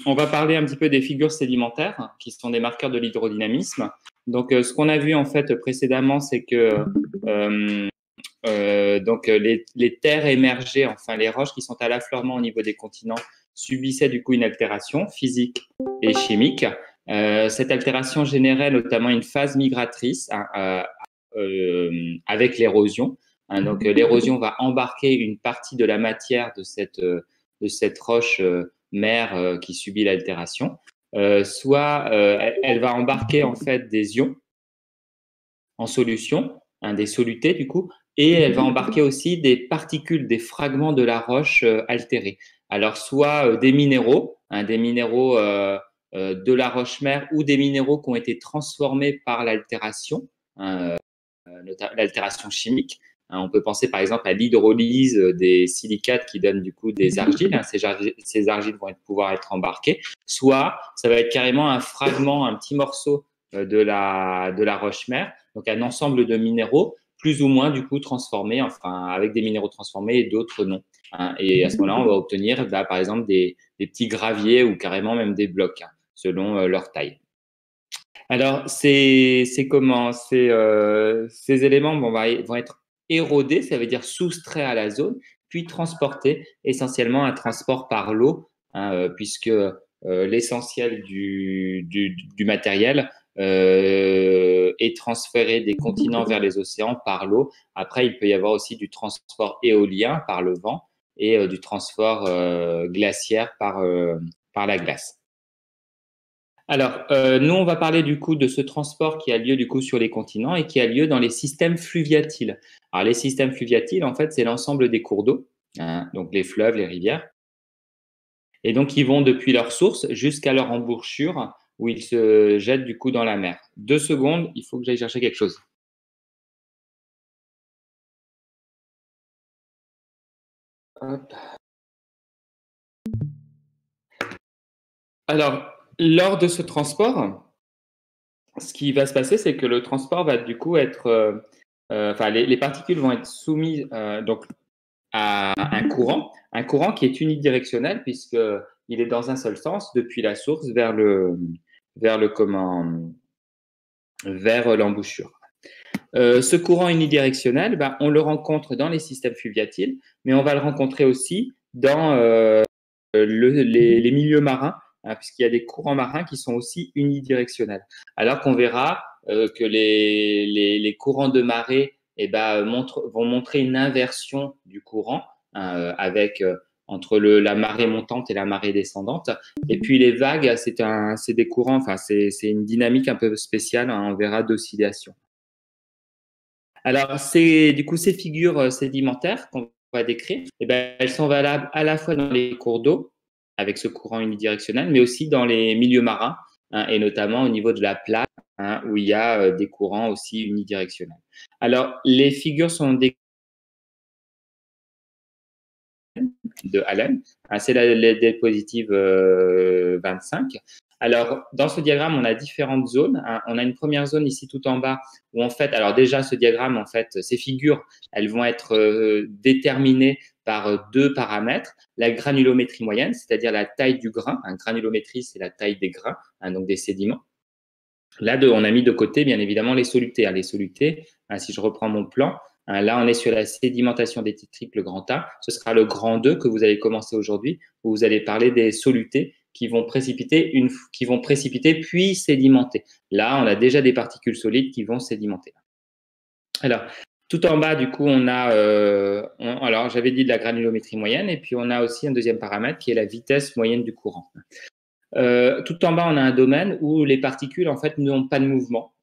on va parler un petit peu des figures sédimentaires, qui sont des marqueurs de l'hydrodynamisme. Donc, ce qu'on a vu en fait précédemment, c'est que les terres émergées, enfin les roches qui sont à l'affleurement au niveau des continents, subissaient du coup une altération physique et chimique. Cette altération générait notamment une phase migratrice avec l'érosion. Donc l'érosion va embarquer une partie de la matière de cette roche mère qui subit l'altération. Soit elle va embarquer en fait des ions en solution, des solutés du coup, et elle va embarquer aussi des particules, des fragments de la roche altérés. Alors soit des minéraux de la roche mère ou des minéraux qui ont été transformés par l'altération, l'altération chimique. On peut penser par exemple à l'hydrolyse des silicates qui donnent du coup des argiles. Ces argiles vont pouvoir être embarquées. Soit ça va être carrément un fragment, un petit morceau de la roche mère, donc un ensemble de minéraux plus ou moins du coup transformés, enfin avec des minéraux transformés et d'autres non. Et à ce moment-là, on va obtenir par exemple des petits graviers ou carrément même des blocs selon leur taille. Alors, comment? Ces éléments vont être érodés, ça veut dire soustraits à la zone, puis transportés, essentiellement un transport par l'eau, puisque l'essentiel du matériel est transféré des continents vers les océans par l'eau. Après, il peut y avoir aussi du transport éolien par le vent et du transport glaciaire par la glace. Alors, nous, on va parler du coup de ce transport qui a lieu du coup sur les continents et qui a lieu dans les systèmes fluviatiles. Alors, les systèmes fluviatiles, en fait, c'est l'ensemble des cours d'eau, donc les fleuves, les rivières, et donc ils vont depuis leur source jusqu'à leur embouchure où ils se jettent du coup dans la mer. 2 secondes, il faut que j'aille chercher quelque chose. Hop. Alors, lors de ce transport, ce qui va se passer, c'est que le transport va du coup être, enfin, les particules vont être soumises donc à un courant qui est unidirectionnel puisqu'il est dans un seul sens depuis la source vers l'embouchure. Ce courant unidirectionnel, on le rencontre dans les systèmes fluviatiles, mais on va le rencontrer aussi dans les milieux marins, puisqu'il y a des courants marins qui sont aussi unidirectionnels. Alors qu'on verra que les courants de marée vont montrer une inversion du courant avec entre la marée montante et la marée descendante. Et puis les vagues, c'est des courants, enfin c'est une dynamique un peu spéciale, on verra d'oscillation. Alors, du coup, ces figures sédimentaires qu'on va décrire, elles sont valables à la fois dans les cours d'eau, avec ce courant unidirectionnel, mais aussi dans les milieux marins, et notamment au niveau de la plage, où il y a des courants aussi unidirectionnels. Alors, les figures sont décrites de Allen, c'est la diapositive 25. Alors, dans ce diagramme, on a différentes zones. On a une première zone ici tout en bas où en fait, alors déjà ce diagramme, en fait, ces figures, elles vont être déterminées par 2 paramètres. La granulométrie moyenne, c'est-à-dire la taille du grain. Granulométrie, c'est la taille des grains, donc des sédiments. Là, on a mis de côté, bien évidemment, les solutés. Les solutés, si je reprends mon plan, là, on est sur la sédimentation des triples grand A. Ce sera le grand 2 que vous allez commencer aujourd'hui, où vous allez parler des solutés qui vont précipiter puis sédimenter. Là, on a déjà des particules solides qui vont sédimenter. Alors, tout en bas, du coup, on a, alors j'avais dit de la granulométrie moyenne, et puis on a aussi un deuxième paramètre qui est la vitesse moyenne du courant. Tout en bas, on a un domaine où les particules, en fait, n'ont pas de mouvement.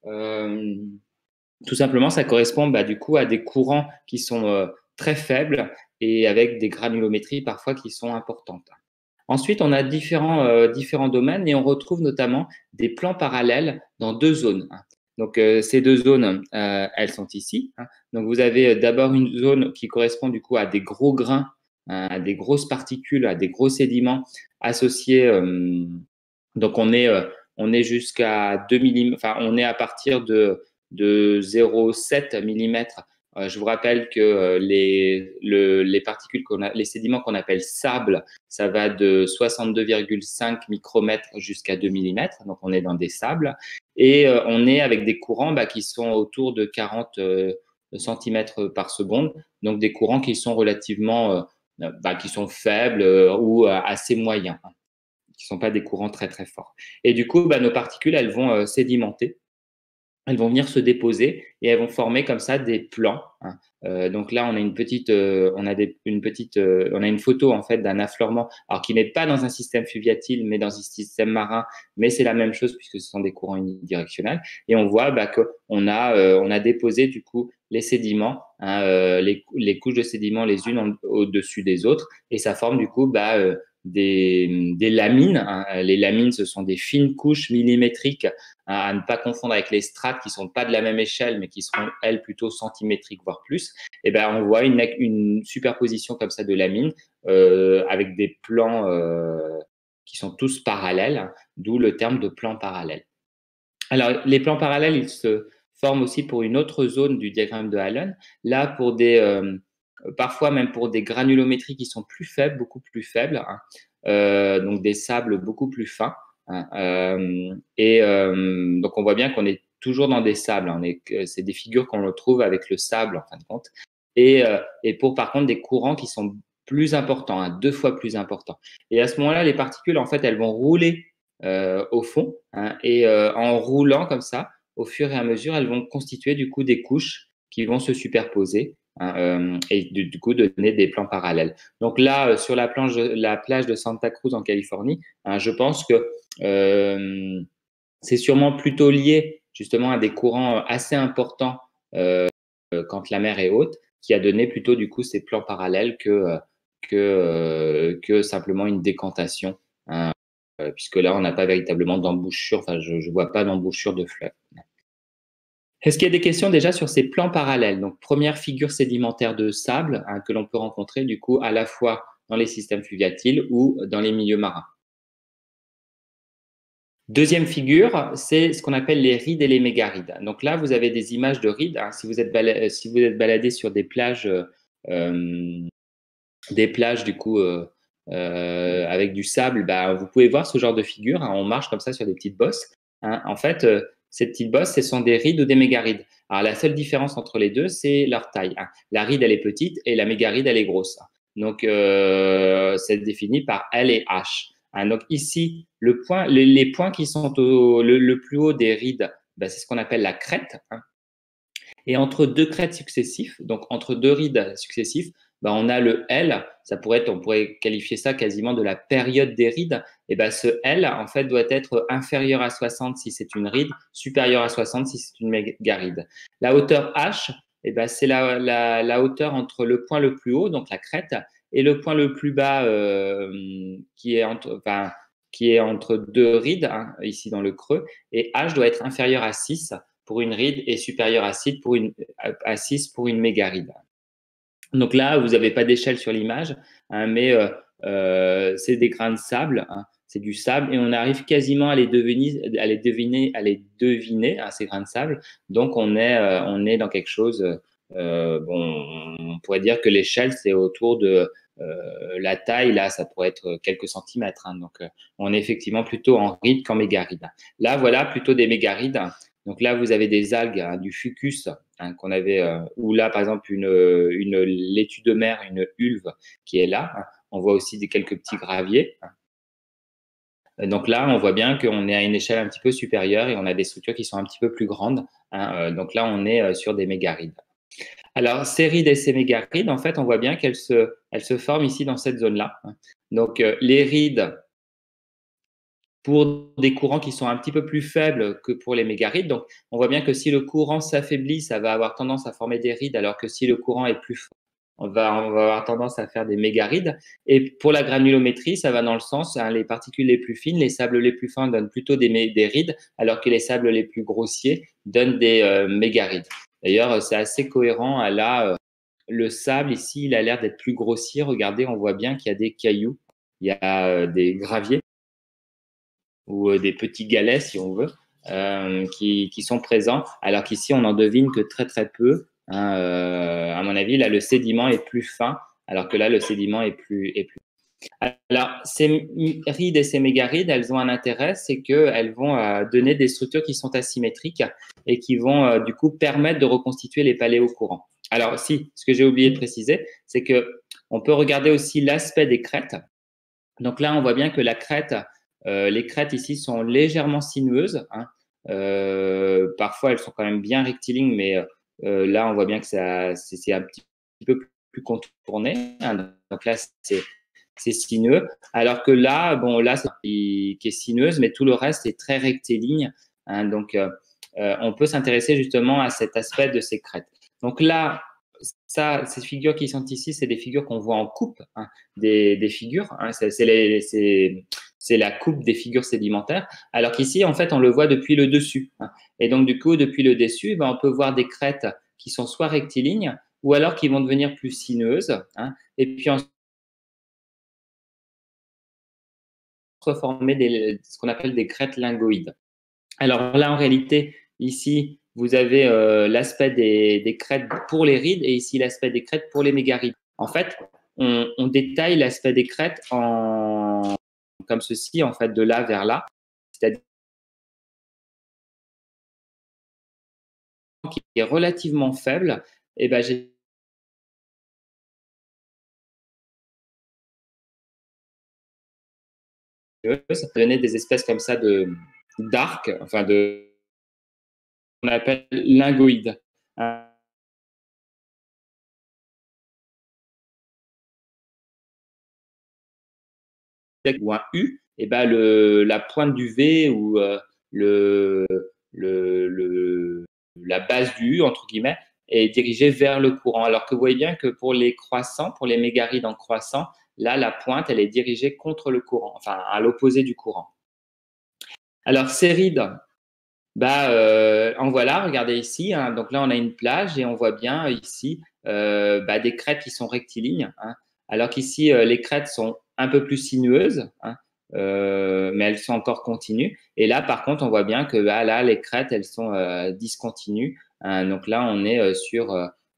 Tout simplement, ça correspond du coup à des courants qui sont très faibles et avec des granulométries parfois qui sont importantes. Ensuite, on a différents domaines et on retrouve notamment des plans parallèles dans 2 zones. Donc, ces 2 zones, elles sont ici. Donc, vous avez d'abord une zone qui correspond du coup à des gros grains, à des grosses particules, à des gros sédiments associés. Donc, on est jusqu'à 2 mm, enfin, on est à partir de 0,7 mm Je vous rappelle que les particules les sédiments qu'on appelle sable, ça va de 62,5 micromètres jusqu'à 2 millimètres. Donc, on est dans des sables. Et on est avec des courants qui sont autour de 40 centimètres par seconde. Donc, des courants qui sont relativement, qui sont faibles ou assez moyens, hein, qui ne sont pas des courants très, très forts. Et du coup, nos particules, elles vont sédimenter. Elles vont venir se déposer et elles vont former comme ça des plans, hein. Donc là, on a une petite, on a une photo en fait d'un affleurement, alors qui n'est pas dans un système fluviatile, mais dans un système marin, mais c'est la même chose puisque ce sont des courants unidirectionnels. Et on voit qu'on a déposé du coup les sédiments, hein, les couches de sédiments les unes au-dessus des autres, et ça forme du coup des lamines, hein. Les lamines, ce sont des fines couches millimétriques, à ne pas confondre avec les strates qui sont pas de la même échelle, mais qui seront, elles, plutôt centimétriques, voire plus. Et on voit une superposition comme ça de lamines avec des plans qui sont tous parallèles, hein, d'où le terme de plan parallèle. Alors, les plans parallèles, ils se forment aussi pour une autre zone du diagramme de Hallen. Là, pour parfois même pour des granulométries qui sont plus faibles, beaucoup plus faibles, hein, donc des sables beaucoup plus fins, hein, donc on voit bien qu'on est toujours dans des sables, hein, c'est des figures qu'on retrouve avec le sable en fin de compte, et pour par contre des courants qui sont plus importants, hein, 2 fois plus importants. Et à ce moment-là, les particules, en fait, elles vont rouler au fond, hein, et en roulant comme ça, au fur et à mesure, elles vont constituer du coup des couches qui vont se superposer, hein, et du coup donner des plans parallèles. Donc là, sur la plage de Santa Cruz en Californie, hein, je pense que c'est sûrement plutôt lié justement à des courants assez importants quand la mer est haute, qui a donné plutôt du coup ces plans parallèles que simplement une décantation, hein, puisque là, on n'a pas véritablement d'embouchure, enfin, je ne vois pas d'embouchure de fleuve. Est-ce qu'il y a des questions déjà sur ces plans parallèles? Donc, première figure sédimentaire de sable, hein, que l'on peut rencontrer du coup à la fois dans les systèmes fluviatiles ou dans les milieux marins. Deuxième figure, c'est ce qu'on appelle les rides et les mégarides. Donc là, vous avez des images de rides, hein. Si vous êtes baladé sur des plages du coup avec du sable, vous pouvez voir ce genre de figure, hein. On marche comme ça sur des petites bosses, hein. En fait, ces petites bosses, ce sont des rides ou des mégarides. Alors la seule différence entre les deux, c'est leur taille, hein. La ride, elle est petite et la mégaride, elle est grosse. Donc c'est défini par L et H, hein. Donc ici, les points qui sont le plus haut des rides, c'est ce qu'on appelle la crête, hein. Et entre deux crêtes successifs, donc entre deux rides successifs, on a le L. On pourrait qualifier ça quasiment de la période des rides. Et ce L, en fait, doit être inférieur à 60 si c'est une ride, supérieur à 60 si c'est une mégaride. La hauteur H, c'est la hauteur entre le point le plus haut, donc la crête, et le point le plus bas qui est entre deux rides, hein, ici dans le creux. Et H doit être inférieur à 6 pour une ride et supérieur à 6 pour une mégaride. Donc là, vous n'avez pas d'échelle sur l'image, hein, mais c'est des grains de sable, hein, c'est du sable, et on arrive quasiment à les deviner, hein, ces grains de sable. Donc on est dans quelque chose. On pourrait dire que l'échelle, c'est autour de la taille, là, ça pourrait être quelques centimètres, hein. Donc on est effectivement plutôt en ride qu'en mégaride. Là, voilà plutôt des mégarides. Donc là, vous avez des algues, hein, du fucus, hein, qu'on avait, ou là, par exemple, une laitue de mer, une ulve qui est là, hein. On voit aussi quelques petits graviers, hein. Donc là, on voit bien qu'on est à une échelle un petit peu supérieure et on a des structures qui sont un petit peu plus grandes, hein. Donc là, on est sur des mégarides. Alors, ces rides et ces mégarides, en fait, on voit bien qu'elles se forment ici dans cette zone-là, hein. Donc, les rides, pour des courants qui sont un petit peu plus faibles que pour les mégarides. Donc, on voit bien que si le courant s'affaiblit, ça va avoir tendance à former des rides, alors que si le courant est plus fort, on va avoir tendance à faire des mégarides. Et pour la granulométrie, ça va dans le sens, hein, les particules les plus fines, les sables les plus fins donnent plutôt des rides, alors que les sables les plus grossiers donnent des mégarides. D'ailleurs, c'est assez cohérent. Le sable ici, il a l'air d'être plus grossier. Regardez, on voit bien qu'il y a des cailloux, il y a des graviers, ou des petits galets, si on veut, qui sont présents, alors qu'ici, on n'en devine que très, très peu, hein, à mon avis, là, le sédiment est plus fin, alors que là, le sédiment est plus. Alors, ces rides et ces mégarides, elles ont un intérêt, c'est qu'elles vont donner des structures qui sont asymétriques et qui vont du coup permettre de reconstituer les paléos courants. Alors, si, ce que j'ai oublié de préciser, c'est que on peut regarder aussi l'aspect des crêtes. Donc là, on voit bien que la crête, les crêtes ici sont légèrement sinueuses, hein. Parfois, elles sont quand même bien rectilignes, mais là, on voit bien que c'est un petit peu plus contourné, hein. Donc là, c'est sinueux. Alors que là, bon, là, c'est qui est sinueuse, mais tout le reste est très rectiligne, hein. Donc, on peut s'intéresser justement à cet aspect de ces crêtes. Donc là, ça, ces figures qui sont ici, c'est des figures qu'on voit en coupe, hein, des figures, hein, c'est la coupe des figures sédimentaires, alors qu'ici, en fait, on le voit depuis le dessus, hein. Et donc, du coup, depuis le dessus, ben, on peut voir des crêtes qui sont soit rectilignes ou alors qui vont devenir plus sinueuses, hein, et puis ensuite former ce qu'on appelle des crêtes lingoïdes. Alors là, en réalité, ici, vous avez l'aspect des crêtes pour les rides et ici l'aspect des crêtes pour les mégarides. En fait, on détaille l'aspect des crêtes comme ceci, en fait, de là vers là, c'est-à-dire qui est relativement faible. Et ben, j'ai donné des espèces comme ça d'arcs, enfin on appelle lingoïdes. Ou un U, et ben la pointe du V ou le, la base du U, entre guillemets, est dirigée vers le courant. Alors que vous voyez bien que pour les croissants, pour les mégarides en croissant, là, la pointe, elle est dirigée contre le courant, enfin à l'opposé du courant. Alors, ces rides, bah, en voilà, regardez ici, hein. Donc là, on a une plage et on voit bien ici bah, des crêtes qui sont rectilignes, hein, alors qu'ici, les crêtes sont un peu plus sinueuses, hein, mais elles sont encore continues. Et là, par contre, on voit bien que bah, là, les crêtes, elles sont discontinues, hein. Donc là, on est sur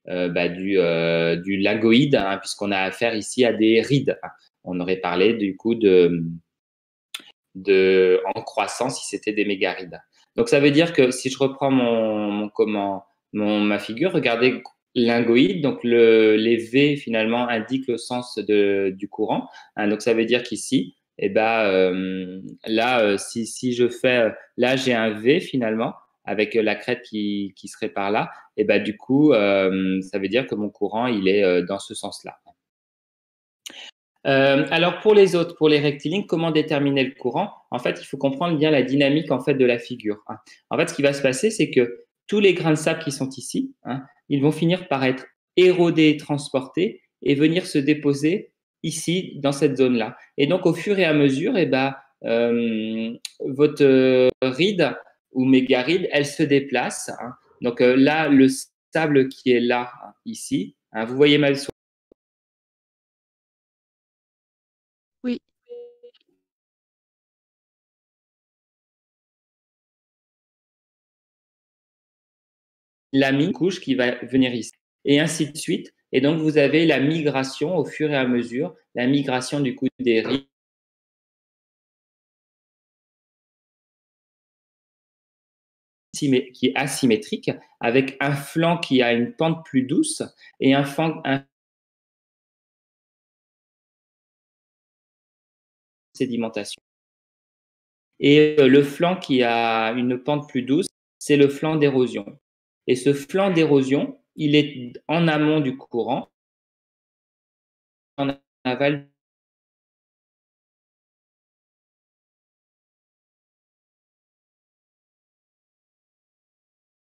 bah, du lagoïde, hein, puisqu'on a affaire ici à des rides, hein. On aurait parlé du coup en croissance si c'était des mégarides. Donc ça veut dire que si je reprends ma figure, regardez lingoïde, donc les V finalement indiquent le sens du courant, hein. Donc ça veut dire qu'ici, eh ben, là, si je fais, là j'ai un V finalement avec la crête qui serait par là, et ben du coup, ça veut dire que mon courant il est dans ce sens-là. Alors pour les autres, pour les rectilignes, comment déterminer le courant? En fait, il faut comprendre bien la dynamique en fait de la figure, hein. En fait, ce qui va se passer, c'est que tous les grains de sable qui sont ici, hein, ils vont finir par être érodés, transportés et venir se déposer ici dans cette zone-là. Et donc, au fur et à mesure, eh ben, votre ride ou mégaride, elle se déplace, hein. Donc là, le sable qui est là, hein, ici, hein, vous voyez mal Oui, la couche qui va venir ici, et ainsi de suite. Et donc, vous avez la migration au fur et à mesure, la migration du coup des riz qui est asymétrique, avec un flanc qui a une pente plus douce et un flanc sédimentation. Et le flanc qui a une pente plus douce, c'est le flanc d'érosion. Et ce flanc d'érosion, il est en amont du courant, en aval.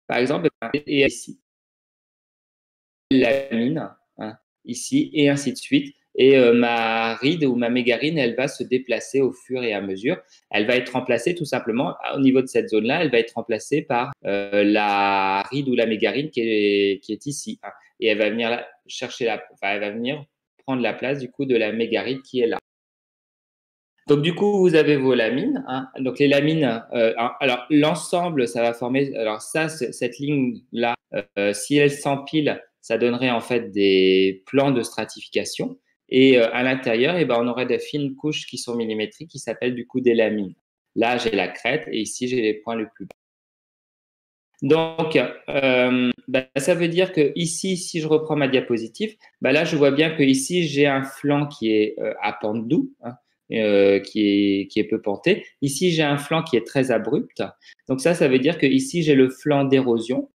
Par exemple, et ici, la mine, hein, ici, et ainsi de suite. Et ma ride ou ma mégarine, elle va se déplacer au fur et à mesure. Elle va être remplacée tout simplement, au niveau de cette zone-là, elle va être remplacée par la ride ou la mégarine qui est ici, hein. Et elle va venir chercher enfin, elle va venir prendre la place du coup de la mégaride qui est là. Donc, du coup, vous avez vos lamines, hein. Donc, les lamines, alors l'ensemble, ça va former, alors ça, cette ligne-là, Si elles s'empilent, ça donnerait en fait des plans de stratification. Et à l'intérieur, on aurait des fines couches qui sont millimétriques qui s'appellent du coup des lamines. Là, j'ai la crête et ici, j'ai les points les plus bas. Donc, ça veut dire que ici, si je reprends ma diapositive, là, je vois bien que ici, j'ai un flanc qui est à pente douce, qui est peu penté. Ici, j'ai un flanc qui est très abrupt. Donc ça veut dire que ici, j'ai le flanc d'érosion.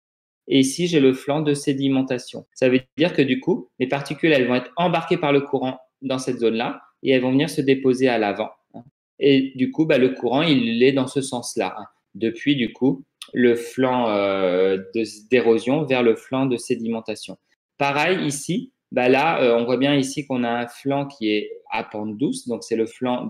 Et ici, j'ai le flanc de sédimentation. Ça veut dire que du coup, les particules, elles vont être embarquées par le courant dans cette zone-là et elles vont venir se déposer à l'avant. Et du coup, le courant, il est dans ce sens-là, depuis du coup le flanc d'érosion vers le flanc de sédimentation. Pareil ici, là, on voit bien ici qu'on a un flanc qui est à pente douce, donc c'est le flanc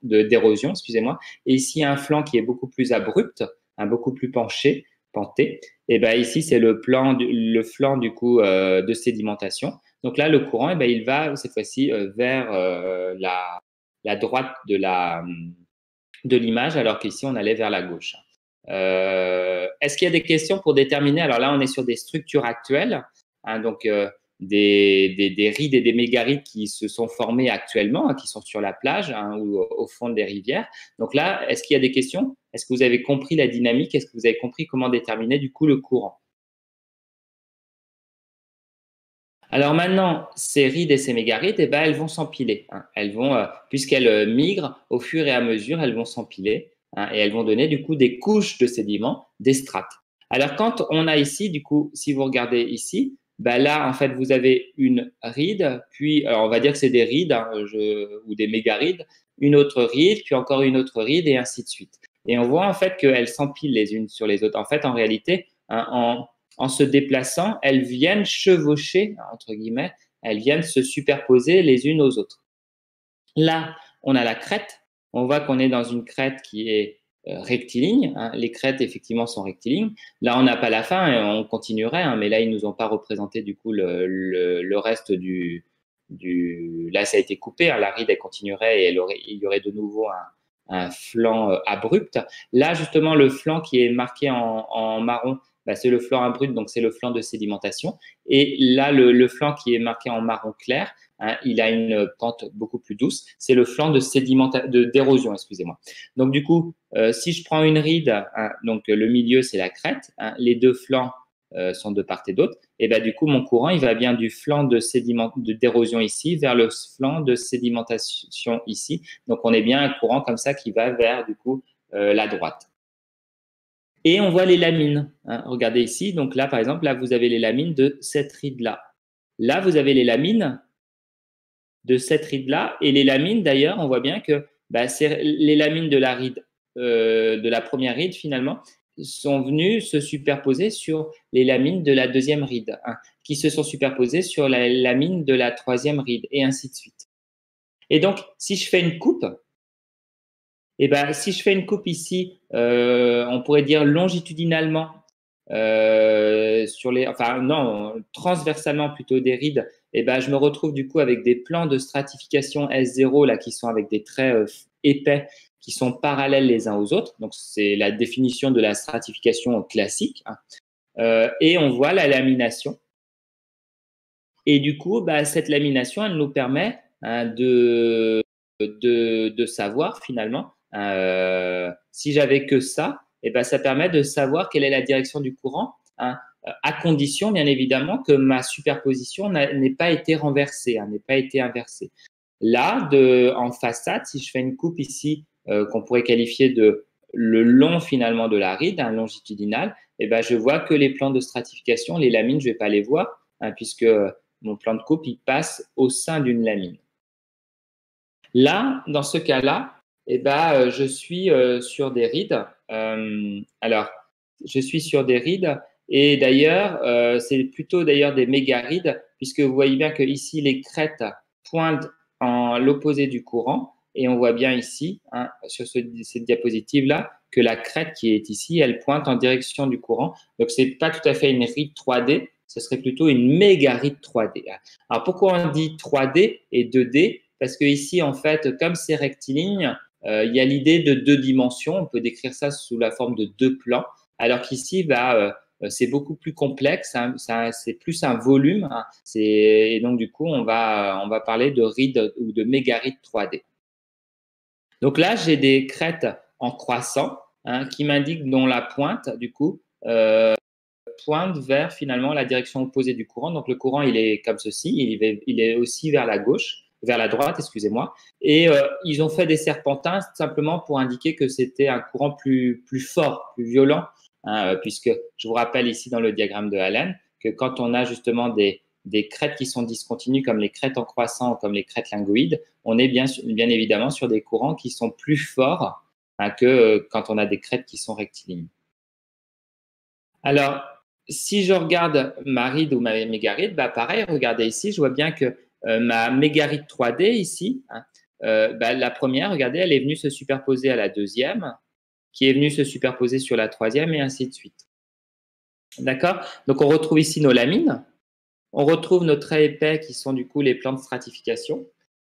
d'érosion, excusez-moi. Et ici, un flanc qui est beaucoup plus abrupt, beaucoup plus penché, penté. Et ici, c'est le flanc du coup de sédimentation. Donc là, le courant, il va cette fois-ci vers la droite de l'image, alors qu'ici, on allait vers la gauche. Est-ce qu'il y a des questions pour déterminer? Alors là, on est sur des structures actuelles, donc des rides et des mégarides qui se sont formées actuellement, qui sont sur la plage ou au fond des rivières. Donc là, est-ce qu'il y a des questions? Est-ce que vous avez compris la dynamique? Est-ce que vous avez compris comment déterminer du coup le courant? Alors maintenant, ces rides et ces mégarides, elles vont s'empiler. Elles vont, puisqu'elles migrent au fur et à mesure, elles vont s'empiler et elles vont donner du coup des couches de sédiments, des strates. Alors quand on a ici, du coup, si vous regardez ici, là en fait vous avez une ride, puis on va dire que c'est des rides ou des mégarides, une autre ride, puis encore une autre ride et ainsi de suite. Et on voit en fait qu'elles s'empilent les unes sur les autres. En fait, en réalité, en se déplaçant, elles viennent chevaucher, entre guillemets, elles viennent se superposer les unes aux autres. Là, on a la crête. On voit qu'on est dans une crête qui est rectiligne. Les crêtes, effectivement, sont rectilignes. Là, on n'a pas la fin et on continuerait, mais là, ils ne nous ont pas représenté du coup le reste Là, ça a été coupé. La ride, elle continuerait et il y aurait de nouveau un flanc abrupt. Là, justement, le flanc qui est marqué en marron, c'est le flanc abrupt, donc c'est le flanc de sédimentation. Et là, le flanc qui est marqué en marron clair, il a une pente beaucoup plus douce. C'est le flanc d'érosion, excusez-moi. Donc, du coup, si je prends une ride, donc le milieu, c'est la crête, les deux flancs sont de part et d'autre, et du coup, mon courant, il va bien du flanc d'érosion ici vers le flanc de sédimentation ici. Donc, on est bien un courant comme ça qui va vers, du coup, la droite. Et on voit les lamines. Regardez ici. Donc là, par exemple, là, vous avez les lamines de cette ride-là. Là, vous avez les lamines de cette ride-là. Et les lamines, d'ailleurs, on voit bien que c'est les lamines de la ride, de la première ride, finalement, sont venues se superposer sur les lamines de la deuxième ride, qui se sont superposées sur la lamine de la troisième ride, et ainsi de suite. Et donc, si je fais une coupe, si je fais une coupe ici, on pourrait dire longitudinalement transversalement plutôt des rides, je me retrouve du coup avec des plans de stratification S0 là qui sont avec des traits épais qui sont parallèles les uns aux autres. Donc c'est la définition de la stratification classique. Et on voit la lamination. Et du coup, cette lamination, elle nous permet de savoir finalement, si j'avais que ça, ça permet de savoir quelle est la direction du courant, à condition bien évidemment que ma superposition n'ait pas été renversée, n'ait pas été inversée. Là, en façade, si je fais une coupe ici qu'on pourrait qualifier de le long finalement de la ride, longitudinal, je vois que les plans de stratification, les lamines, je ne vais pas les voir, puisque mon plan de coupe, il passe au sein d'une lamine. Là, dans ce cas-là, je suis sur des rides. Alors, je suis sur des rides et d'ailleurs, c'est plutôt d'ailleurs des mégarides puisque vous voyez bien que ici les crêtes pointent en l'opposé du courant et on voit bien ici, sur cette diapositive-là, que la crête qui est ici, elle pointe en direction du courant. Donc, ce n'est pas tout à fait une ride 3D, ce serait plutôt une mégaride 3D. Alors, pourquoi on dit 3D et 2D? Parce que ici, en fait, comme c'est rectiligne, il y a l'idée de deux dimensions. On peut décrire ça sous la forme de deux plans. Alors qu'ici, c'est beaucoup plus complexe, hein, c'est plus un volume, hein, et donc du coup, on va parler de rides ou de mégarides 3D. Donc là, j'ai des crêtes en croissant, hein, qui m'indiquent dont la pointe, du coup, pointe vers finalement la direction opposée du courant. Donc le courant, il est comme ceci, il est aussi vers la gauche, vers la droite, excusez-moi. Et ils ont fait des serpentins simplement pour indiquer que c'était un courant plus fort, plus violent, hein, puisque je vous rappelle ici dans le diagramme de Allen que quand on a justement des crêtes qui sont discontinues, comme les crêtes en croissant, comme les crêtes lingoïdes, on est bien évidemment sur des courants qui sont plus forts, hein, que quand on a des crêtes qui sont rectilignes. Alors, si je regarde ma ride ou ma mégaride, bah pareil, regardez ici, je vois bien que ma mégaride 3D ici, hein, la première, regardez, elle est venue se superposer à la deuxième, qui est venue se superposer sur la troisième et ainsi de suite. D'accord? Donc, on retrouve ici nos lamines, on retrouve nos traits épais qui sont du coup les plans de stratification.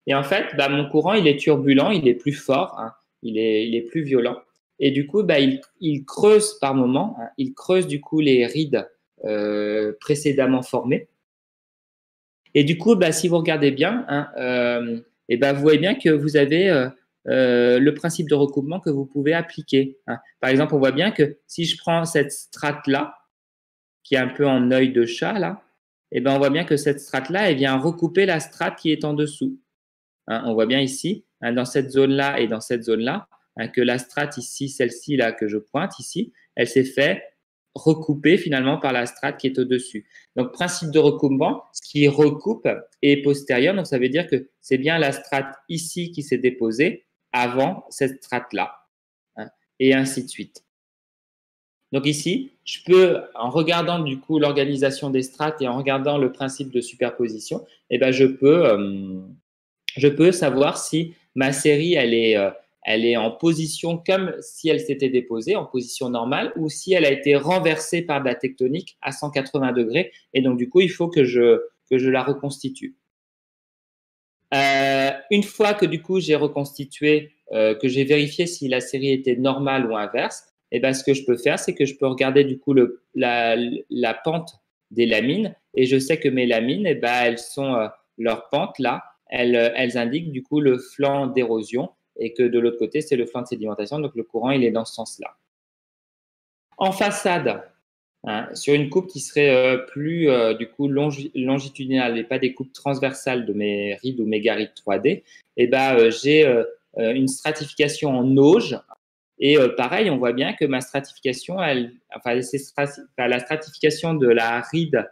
Et en fait, bah, mon courant, il est turbulent, il est plus fort, hein, il est plus violent. Et du coup, bah, il creuse par moment, hein, il creuse du coup les rides précédemment formées. Et du coup, bah, si vous regardez bien, hein, et bah, vous voyez bien que vous avez le principe de recoupement que vous pouvez appliquer, hein. Par exemple, on voit bien que si je prends cette strate-là, qui est un peu en œil de chat, là, et ben on voit bien que cette strate-là, elle vient recouper la strate qui est en dessous. Hein, on voit bien ici, hein, dans cette zone-là et dans cette zone-là, hein, que la strate ici, celle-ci là que je pointe ici, elle s'est fait recouper finalement par la strate qui est au-dessus. Donc, principe de recoupement, ce qui recoupe est postérieur. Donc, ça veut dire que c'est bien la strate ici qui s'est déposée avant cette strate-là, hein, et ainsi de suite. Donc ici, je peux, en regardant du coup l'organisation des strates et en regardant le principe de superposition, eh ben, je peux savoir si ma série, elle est en position comme si elle s'était déposée, en position normale, ou si elle a été renversée par de la tectonique à 180 degrés. Et donc, du coup, il faut que je la reconstitue. Une fois que du coup, j'ai reconstitué, que j'ai vérifié si la série était normale ou inverse, et ben, ce que je peux faire, c'est que je peux regarder du coup la pente des lamines et je sais que mes lamines, et ben, elles sont leur pente là, elles indiquent du coup le flanc d'érosion et que de l'autre côté, c'est le flanc de sédimentation. Donc le courant, il est dans ce sens-là. En façade, hein, sur une coupe qui serait plus du coup longitudinale et pas des coupes transversales de mes rides ou mégarides 3D, et ben, j'ai une stratification en auge. Et pareil, on voit bien que ma stratification, la stratification de la ride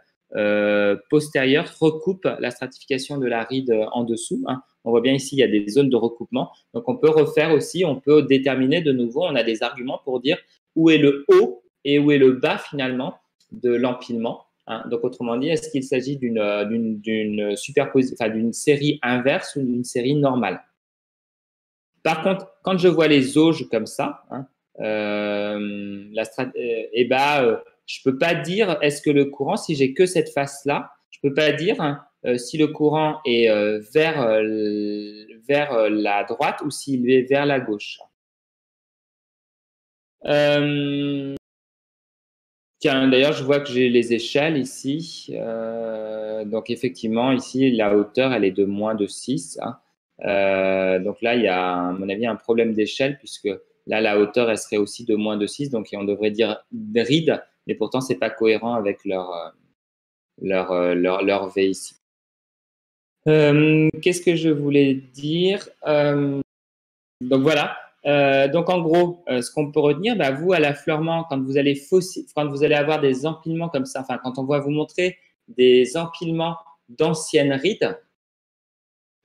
postérieure recoupe la stratification de la ride en dessous, hein. On voit bien ici, il y a des zones de recoupement. Donc, on peut refaire aussi, on peut déterminer de nouveau, on a des arguments pour dire où est le haut et où est le bas finalement de l'empilement, hein. Donc, autrement dit, est-ce qu'il s'agit d'une série inverse ou d'une série normale? Par contre, quand je vois les auges comme ça, hein, je peux pas dire est-ce que le courant, si j'ai que cette face-là, je peux pas dire, hein, si le courant est vers la droite ou s'il est vers la gauche. Tiens, d'ailleurs, je vois que j'ai les échelles ici. Donc, effectivement, ici, la hauteur, elle est de moins de 6, hein. Donc là, il y a, à mon avis, un problème d'échelle puisque là, la hauteur, elle serait aussi de moins de 6. Donc, on devrait dire ride, mais pourtant, c'est pas cohérent avec leur V ici. Qu'est-ce que je voulais dire? Donc voilà. Donc en gros, ce qu'on peut retenir, bah, vous à l'affleurement, quand vous allez avoir des empilements comme ça, enfin quand on va vous montrer des empilements d'anciennes rides,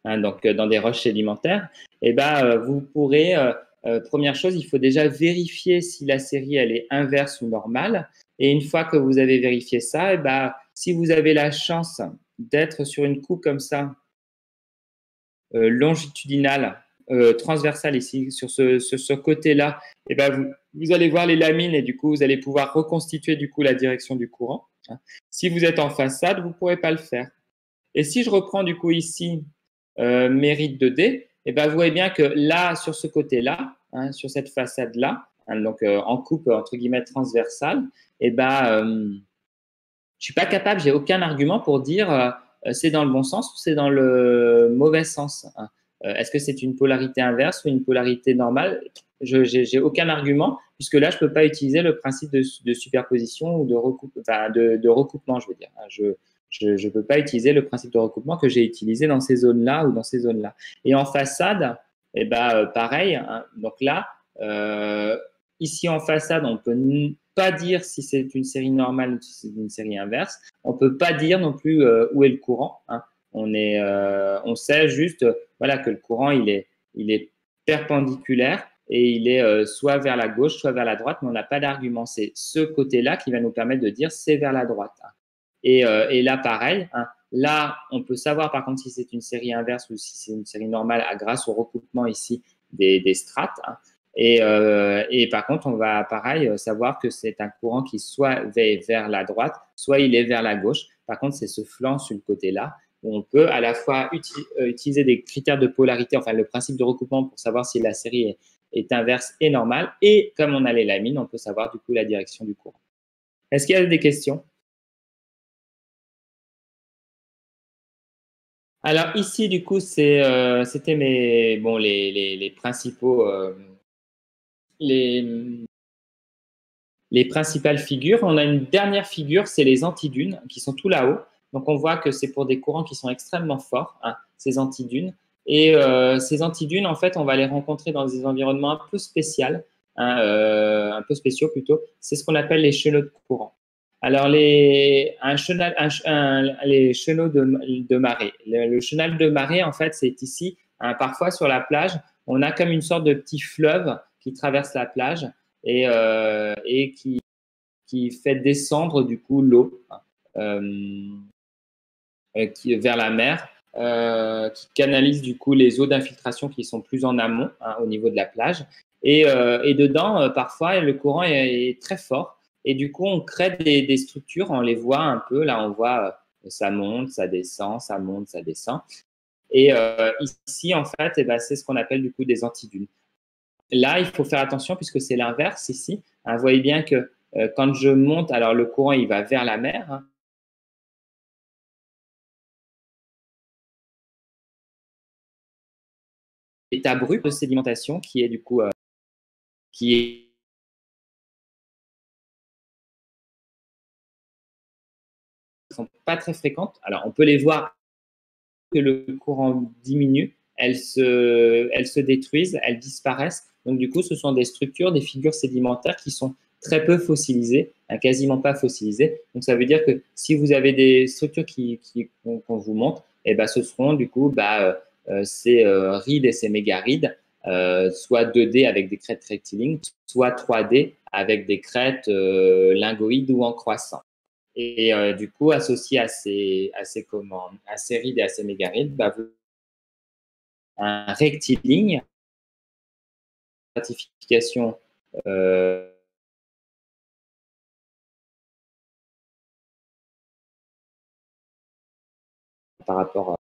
hein, donc dans des roches sédimentaires, et ben vous pourrez, première chose, il faut déjà vérifier si la série elle est inverse ou normale. Et une fois que vous avez vérifié ça, et ben si vous avez la chance d'être sur une coupe comme ça, longitudinale, transversale ici, sur ce côté-là, et ben vous allez voir les lamines et du coup, vous allez pouvoir reconstituer du coup la direction du courant. Si vous êtes en façade, vous ne pourrez pas le faire. Et si je reprends du coup ici mes rides 2D, et ben vous voyez bien que là, sur ce côté-là, hein, sur cette façade-là, hein, donc en coupe entre guillemets transversale, et je suis pas capable, j'ai aucun argument pour dire c'est dans le bon sens ou c'est dans le mauvais sens, hein. Est-ce que c'est une polarité inverse ou une polarité normale? J'ai aucun argument puisque là je peux pas utiliser le principe de superposition ou de recoupement, je veux dire, hein. Je peux pas utiliser le principe de recoupement que j'ai utilisé dans ces zones-là ou dans ces zones-là. Et en façade, pareil, hein. Donc là, ici en façade, on peut pas dire si c'est une série normale ou si c'est une série inverse. On peut pas dire non plus où est le courant, hein. On sait juste voilà, que le courant il est perpendiculaire et il est soit vers la gauche, soit vers la droite, mais on n'a pas d'argument. C'est ce côté-là qui va nous permettre de dire c'est vers la droite, hein. Et là, pareil, hein, là, on peut savoir par contre si c'est une série inverse ou si c'est une série normale grâce au recoupement ici des strates, hein. Et par contre, on va pareil savoir que c'est un courant qui soit va vers la droite, soit il est vers la gauche. Par contre, c'est ce flanc sur le côté-là où on peut à la fois utiliser des critères de polarité, enfin le principe de recoupement pour savoir si la série est inverse et normale. Et comme on a les lamines, on peut savoir du coup la direction du courant. Est-ce qu'il y a des questions? Alors ici, du coup, c'était les principaux les, les principales figures. On a une dernière figure, c'est les antidunes qui sont tout là-haut. Donc on voit que c'est pour des courants qui sont extrêmement forts, hein, ces antidunes. Et ces antidunes, en fait, on va les rencontrer dans des environnements un peu spéciaux, hein, un peu spéciaux plutôt. C'est ce qu'on appelle les chenaux de courant. Alors les chenaux de marée. Le chenal de marée, en fait, c'est ici. Hein, parfois sur la plage, on a comme une sorte de petit fleuve qui traverse la plage et qui fait descendre du coup l'eau euh, vers la mer, qui canalise du coup les eaux d'infiltration qui sont plus en amont, hein, au niveau de la plage. Et dedans, parfois, le courant est très fort. Et du coup, on crée des structures, on les voit un peu. Là, on voit ça monte, ça descend, ça monte, ça descend. Et ici, en fait, c'est ce qu'on appelle du coup des antidunes. Là, il faut faire attention puisque c'est l'inverse ici, hein. Vous voyez bien que quand je monte, alors le courant, il va vers la mer, hein. État brut de sédimentation qui est du coup qui est sont pas très fréquentes. Alors, on peut les voir que le courant diminue, elles se détruisent, elles disparaissent. Donc, du coup, ce sont des structures, des figures sédimentaires qui sont très peu fossilisées, hein, quasiment pas fossilisées. Donc, ça veut dire que si vous avez des structures qu'on vous montre, ce seront du coup ces rides et ces mégarides, soit 2D avec des crêtes rectilignes, soit 3D avec des crêtes lingoïdes ou en croissant. Et du coup, associé à ces rides et à ces mégarides, un rectiligne, stratification par rapport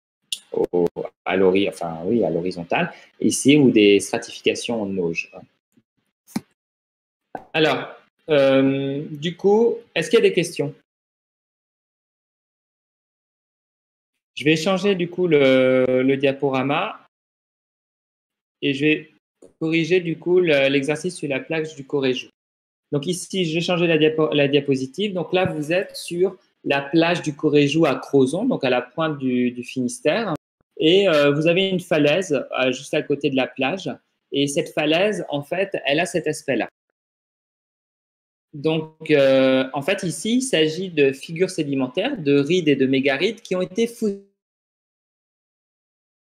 à l'horizontale, ici, ou des stratifications en auge. Alors, du coup, est-ce qu'il y a des questions? Je vais changer du coup le diaporama et je vais corriger du coup l'exercice sur la plage du Coréjou. Donc ici, je vais changer la diapositive. Donc là, vous êtes sur la plage du Coréjou à Crozon, donc à la pointe du Finistère. Et vous avez une falaise juste à côté de la plage. Et cette falaise, en fait, elle a cet aspect-là. Donc, en fait, ici, il s'agit de figures sédimentaires, de rides et de mégarides qui ont été fossilisées,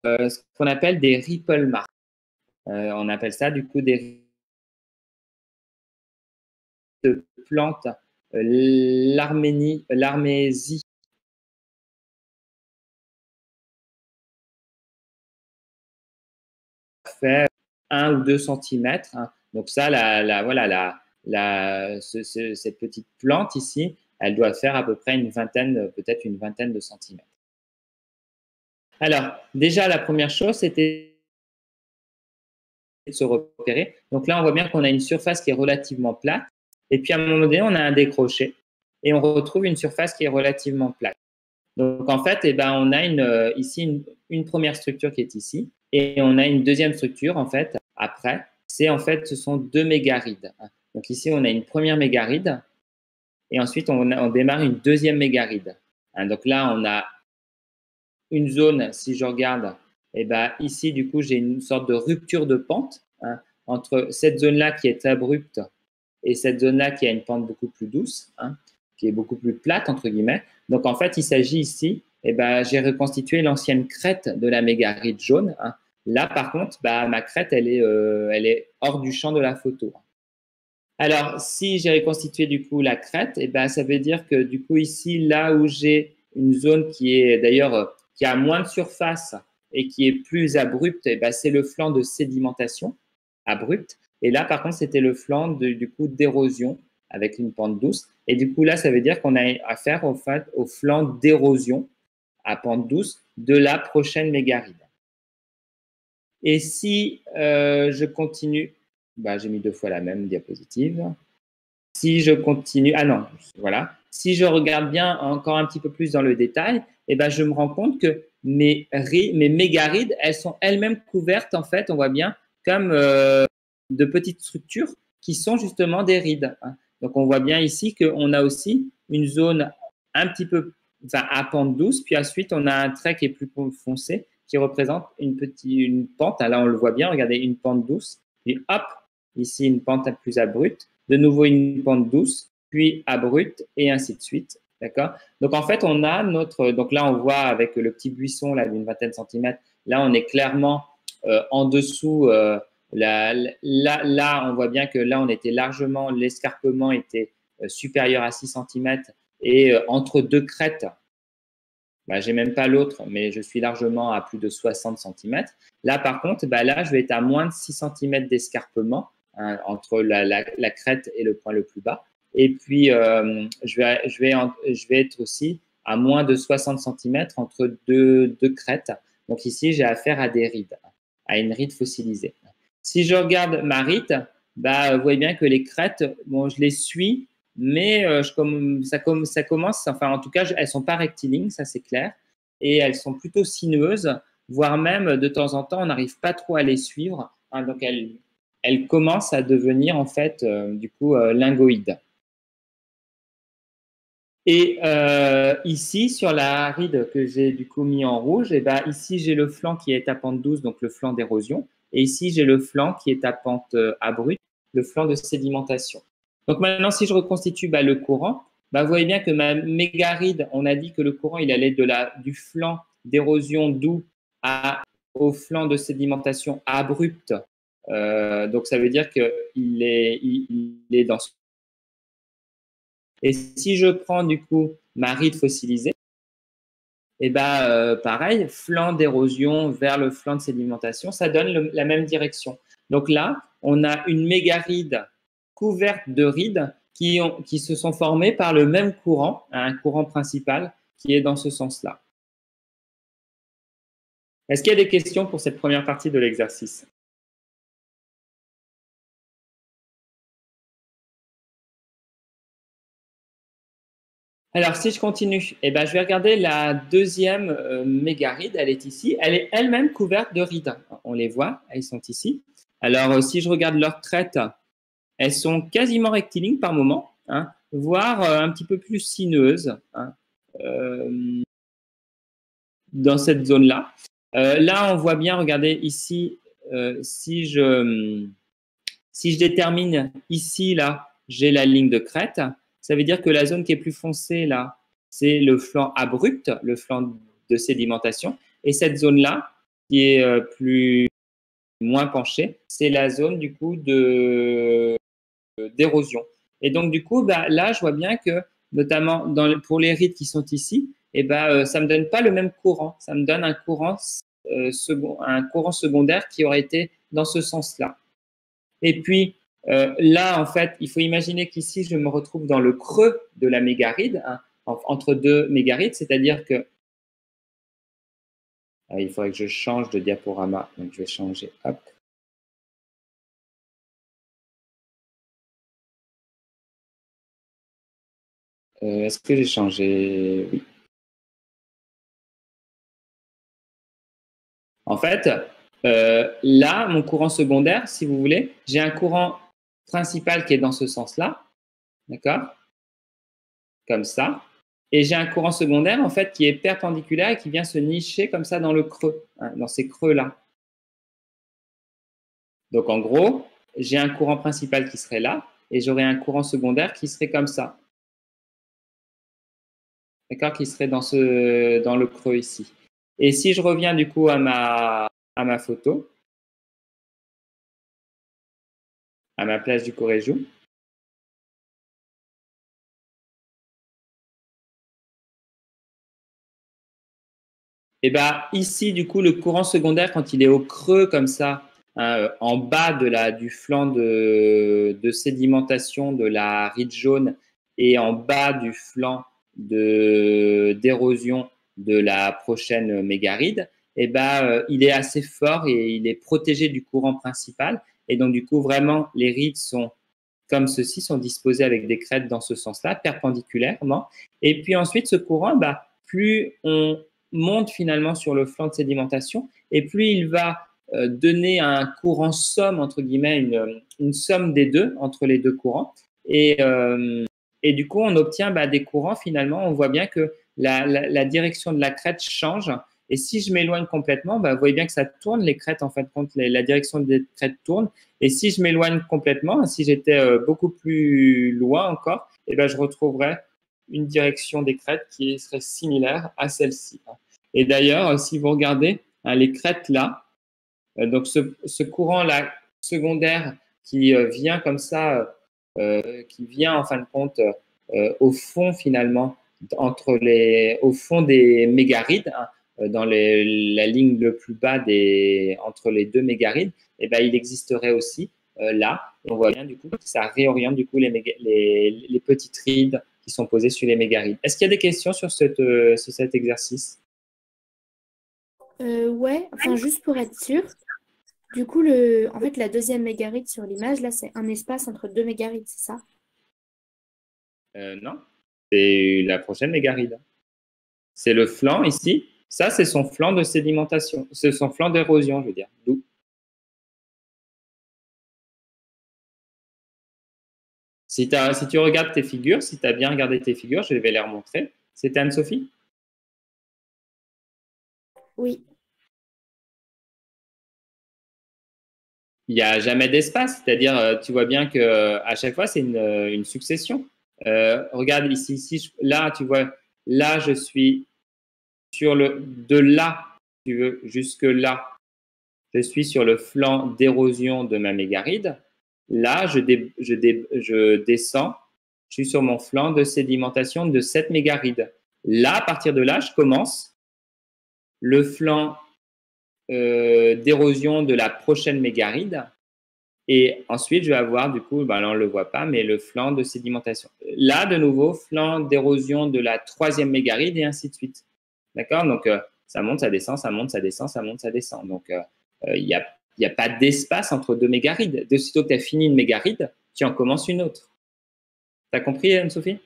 ce qu'on appelle des ripple marks. On appelle ça du coup des de plantes, l'armésie fait 1 ou 2 centimètres, hein. Donc ça, cette petite plante ici, elle doit faire à peu près peut-être une vingtaine de centimètres. Alors, déjà, la première chose, c'était de se repérer. Donc là, on voit bien qu'on a une surface qui est relativement plate. Et puis à un moment donné, on a un décroché et on retrouve une surface qui est relativement plate. Donc en fait, eh ben, on a ici une première structure qui est ici et on a une deuxième structure en fait après. Ce sont deux mégarides. Donc ici, on a une première mégaride et ensuite on démarre une deuxième mégaride. Donc là, on a une zone, si je regarde, eh ben, ici, du coup, j'ai une sorte de rupture de pente entre cette zone-là qui est abrupte et cette zone-là qui a une pente beaucoup plus douce, qui est beaucoup plus plate, entre guillemets. Donc, en fait, il s'agit ici, eh ben, j'ai reconstitué l'ancienne crête de la mégaride jaune. Là, par contre, ma crête, elle est hors du champ de la photo. Alors, si j'ai reconstitué du coup la crête, eh ben, ça veut dire que du coup ici, là où j'ai une zone qui est d'ailleurs qui a moins de surface et qui est plus abrupte, eh ben, c'est le flanc de sédimentation abrupte. Et là, par contre, c'était le flanc du coup d'érosion avec une pente douce. Et du coup, là, ça veut dire qu'on a affaire au flanc d'érosion à pente douce de la prochaine mégaride. Et si je continue, j'ai mis 2 fois la même diapositive. Si je continue, voilà. Si je regarde bien encore un petit peu plus dans le détail, je me rends compte que mes mégarides, elles sont elles-mêmes couvertes, en fait, on voit bien, comme de petites structures qui sont justement des rides. Donc, on voit bien ici qu'on a aussi une zone un petit peu à pente douce, puis ensuite, on a un trait qui est plus foncé, qui représente une pente. Là, on le voit bien, regardez, une pente douce, puis hop, ici, une pente plus abrupte, de nouveau une pente douce, puis abrupte, et ainsi de suite. D'accord? Donc, en fait, on a donc là, on voit avec le petit buisson là d'une vingtaine de centimètres, là, on est clairement en dessous. Là, on voit bien que là, on était largement, l'escarpement était supérieur à 6 centimètres et entre deux crêtes, j'ai même pas l'autre, mais je suis largement à plus de 60 centimètres. Là, par contre, là, je vais être à moins de 6 centimètres d'escarpement entre la crête et le point le plus bas. Et puis, je vais être aussi à moins de 60 centimètres entre deux crêtes. Donc ici, j'ai affaire à des rides, à une ride fossilisée. Si je regarde ma ride, vous voyez bien que les crêtes, bon, je les suis, mais ça commence, enfin en tout cas, elles sont pas rectilignes, ça c'est clair, et elles sont plutôt sinueuses, voire même de temps en temps, on n'arrive pas trop à les suivre, donc elles commencent à devenir en fait du coup lingoïdes. Et ici, sur la ride que j'ai du coup mis en rouge, ici j'ai le flanc qui est à pente douce, donc le flanc d'érosion, et ici j'ai le flanc qui est à pente abrupte, le flanc de sédimentation. Donc maintenant, si je reconstitue le courant, vous voyez bien que ma mégaride, on a dit que le courant, il allait du flanc d'érosion doux au flanc de sédimentation abrupte. Donc ça veut dire qu'il est dans ce. Et si je prends du coup ma ride fossilisée, pareil, flanc d'érosion vers le flanc de sédimentation, ça donne la même direction. Donc là, on a une mégaride couverte de rides qui se sont formées par le même courant, un courant principal qui est dans ce sens-là. Est-ce qu'il y a des questions pour cette première partie de l'exercice? Alors, si je continue, je vais regarder la deuxième mégaride. Elle est ici. Elle est elle-même couverte de rides. On les voit, elles sont ici. Alors, si je regarde leurs crêtes, elles sont quasiment rectilignes par moment, voire un petit peu plus sinueuses dans cette zone-là. Là, on voit bien, regardez ici, si je détermine ici, là, j'ai la ligne de crête. Ça veut dire que la zone qui est plus foncée, là, c'est le flanc abrupt, le flanc de sédimentation. Et cette zone-là, qui est moins penchée, c'est la zone, du coup, d'érosion. Et donc, du coup, là, je vois bien que, notamment pour les rides qui sont ici, ça ne me donne pas le même courant. Ça me donne un courant secondaire qui aurait été dans ce sens-là. Et puis, là, en fait, il faut imaginer qu'ici, je me retrouve dans le creux de la mégaride, entre deux mégarides, c'est-à-dire que il faudrait que je change de diaporama. Donc, je vais changer. Hop. Est-ce que j'ai changé? Oui. En fait, là, mon courant secondaire, si vous voulez, j'ai un courant principal qui est dans ce sens-là, d'accord? Comme ça. Et j'ai un courant secondaire, en fait, qui est perpendiculaire et qui vient se nicher comme ça dans le creux, hein, dans ces creux-là. Donc, en gros, j'ai un courant principal qui serait là et j'aurais un courant secondaire qui serait comme ça, d'accord? Qui serait dans le creux ici. Et si je reviens du coup à ma photo, à ma plage du Coréjou, et ben ici, du coup, le courant secondaire, quand il est au creux comme ça, hein, en bas du flanc de sédimentation de la ride jaune et en bas du flanc d'érosion de la prochaine mégaride, et ben, il est assez fort et il est protégé du courant principal. Et donc, du coup, vraiment, les rides sont comme ceci, sont disposées avec des crêtes dans ce sens-là, perpendiculairement. Et puis ensuite, ce courant, bah, plus on monte finalement sur le flanc de sédimentation, et plus il va donner un courant somme, entre guillemets, une somme des deux, entre les deux courants. Et du coup, on obtient des courants, finalement, on voit bien que la direction de la crête change. Et si je m'éloigne complètement, vous voyez bien que ça tourne, les crêtes, en fin de compte, la direction des crêtes tourne. Et si je m'éloigne complètement, si j'étais beaucoup plus loin encore, je retrouverais une direction des crêtes qui serait similaire à celle-ci. Et d'ailleurs, si vous regardez les crêtes là, donc ce courant-là secondaire qui vient comme ça, qui vient en fin de compte au fond finalement, au fond des mégarides, hein, dans la ligne le plus bas entre les deux mégarides, il existerait aussi là. Et on voit bien du coup que ça réoriente du coup les petites rides qui sont posées sur les mégarides. Est-ce qu'il y a des questions sur cet exercice? Ouais, enfin juste pour être sûr, du coup, en fait, la deuxième mégaride sur l'image, là, c'est un espace entre deux mégarides, c'est ça? Non, c'est la prochaine mégaride. C'est le flanc ici. Ça, c'est son flanc de sédimentation. C'est son flanc d'érosion, je veux dire. D'où. Si tu regardes tes figures, si tu as bien regardé tes figures, je vais les remontrer. C'était Anne-Sophie? Oui. Il n'y a jamais d'espace. C'est-à-dire, tu vois bien qu'à chaque fois, c'est une succession. Regarde ici, là, tu vois, là, je suis de là, tu veux, jusque là, je suis sur le flanc d'érosion de ma mégaride. Là, je descends, je suis sur mon flanc de sédimentation de cette mégaride. Là, à partir de là, je commence le flanc d'érosion de la prochaine mégaride. Et ensuite, je vais avoir du coup, là on ne le voit pas, mais le flanc de sédimentation. Là, de nouveau, flanc d'érosion de la troisième mégaride et ainsi de suite. D'accord? Donc, ça monte, ça descend, ça monte, ça descend, ça monte, ça descend. Donc, il n'y a pas d'espace entre deux mégarides. De sitôt que tu as fini une mégaride, tu en commences une autre. Tu as compris, Anne-Sophie?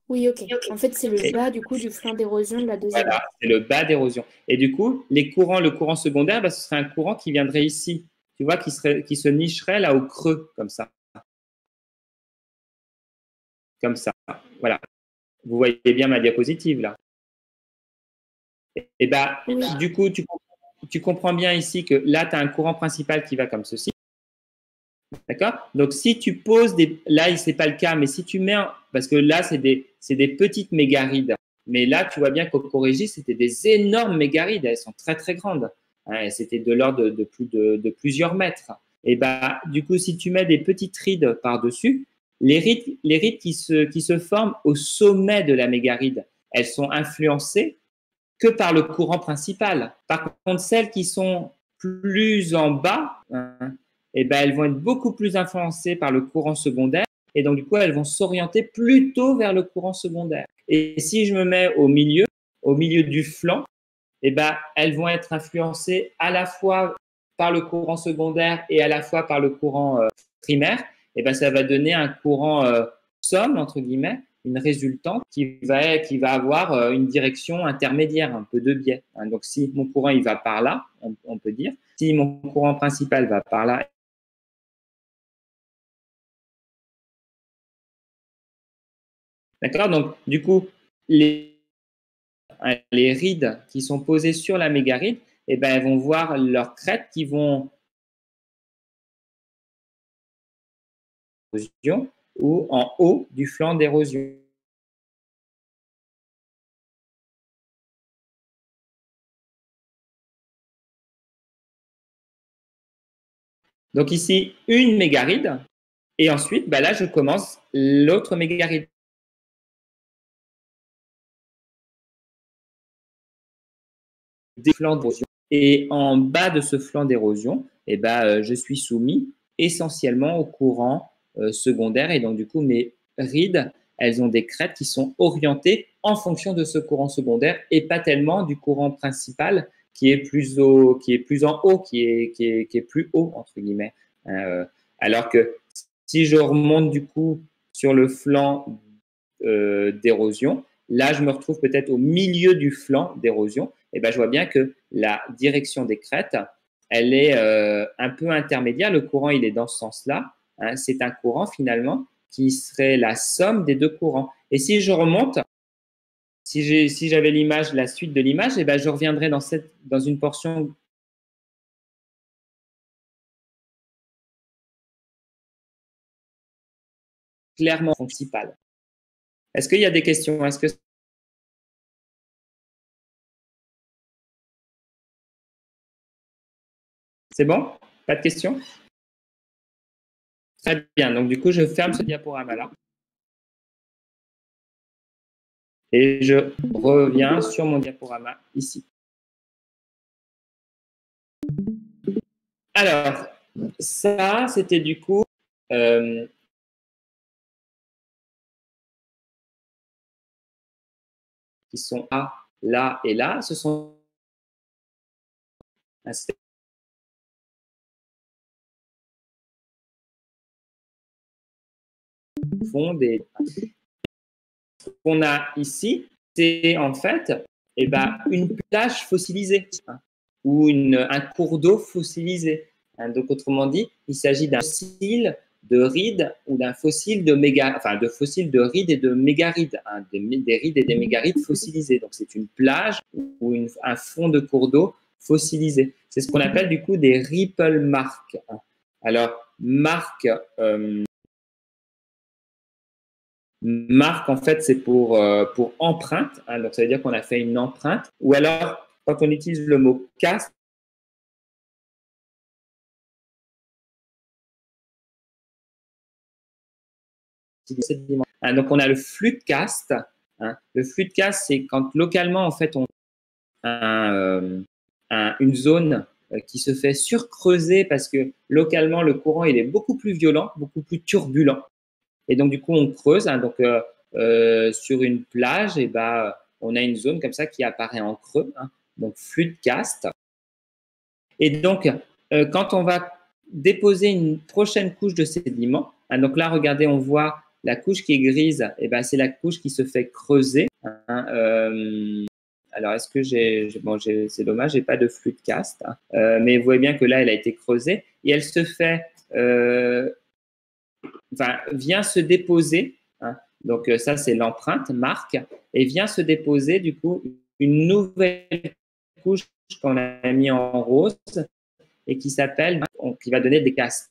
Oui, ok. En fait, c'est le bas, du coup, du flanc d'érosion de la deuxième. Voilà, c'est le bas d'érosion. Et du coup, le courant secondaire, ce serait un courant qui viendrait ici. Tu vois, qui se nicherait là au creux, comme ça. Comme ça. Voilà. Vous voyez bien ma diapositive là. Et Oui. du coup, tu comprends bien ici que là, tu as un courant principal qui va comme ceci. D'accord? Donc, si tu poses là, ce n'est pas le cas, mais si tu mets. Parce que là, c'est des petites mégarides. Mais là, tu vois bien qu'au Corrégis, c'était des énormes mégarides. Elles sont très, très grandes. Hein, c'était de l'ordre de plusieurs mètres. Et du coup, si tu mets des petites rides par-dessus, les rides qui se forment au sommet de la mégaride, elles sont influencées que par le courant principal. Par contre, celles qui sont plus en bas, hein, elles vont être beaucoup plus influencées par le courant secondaire et donc du coup, elles vont s'orienter plutôt vers le courant secondaire. Et si je me mets au milieu du flanc, elles vont être influencées à la fois par le courant secondaire et à la fois par le courant primaire. Ça va donner un courant somme, entre guillemets, une résultante qui va avoir une direction intermédiaire, un peu de biais. Donc, si mon courant il va par là, on peut dire, si mon courant principal va par là, d'accord? Donc, du coup, les rides qui sont posées sur la mégaride, eh ben, elles vont voir leurs crêtes qui vont d'érosion ou en haut du flanc d'érosion. Donc ici, une mégaride, et ensuite, bah là, je commence l'autre mégaride. Des flancs d'érosion. Et en bas de ce flanc d'érosion, eh ben, je suis soumis essentiellement au courant secondaire. Et donc, du coup, mes rides, elles ont des crêtes qui sont orientées en fonction de ce courant secondaire et pas tellement du courant principal qui est plus en haut, qui est plus haut, entre guillemets. Alors que si je remonte du coup sur le flanc d'érosion, là, je me retrouve peut-être au milieu du flanc d'érosion. Et ben, je vois bien que la direction des crêtes, elle est un peu intermédiaire. Le courant, il est dans ce sens-là. Hein. C'est un courant finalement qui serait la somme des deux courants. Et si je remonte, si j'avais l'image, la suite de l'image, et ben, je reviendrais dans une portion clairement principale. Est-ce qu'il y a des questions? Est-ce que c'est bon? Pas de questions? Très bien. Donc, du coup, je ferme ce diaporama-là. Et je reviens sur mon diaporama ici. Alors, ça, c'était du coup qui sont là et là. Ce sont des qu'on a ici, c'est en fait une plage fossilisée ou un cours d'eau fossilisé. Donc, autrement dit, il s'agit d'un fossile de rides ou d'un fossile de fossiles de rides et de mégarides, des rides et des mégarides fossilisés. Donc, c'est une plage ou un fond de cours d'eau fossilisé. C'est ce qu'on appelle du coup des ripple marks. Alors, marque, en fait, c'est pour empreinte. Donc, ça veut dire qu'on a fait une empreinte. Ou alors, quand on utilise le mot cast, donc, on a le flux de cast. Le flux de cast, c'est quand localement, en fait, on a une zone qui se fait surcreuser parce que localement, le courant, il est beaucoup plus violent, beaucoup plus turbulent. Et donc, du coup, on creuse. Donc, sur une plage, on a une zone comme ça qui apparaît en creux. Donc, flux de cast. Et donc, quand on va déposer une prochaine couche de sédiments, donc là, regardez, on voit la couche qui est grise, c'est la couche qui se fait creuser. Alors, est-ce que c'est dommage, j'ai pas de flux de cast, mais vous voyez bien que là, elle a été creusée et elle se fait, vient se déposer. Donc, ça, c'est l'empreinte, marque, et vient se déposer, du coup, une nouvelle couche qu'on a mis en rose et qui va donner des castes.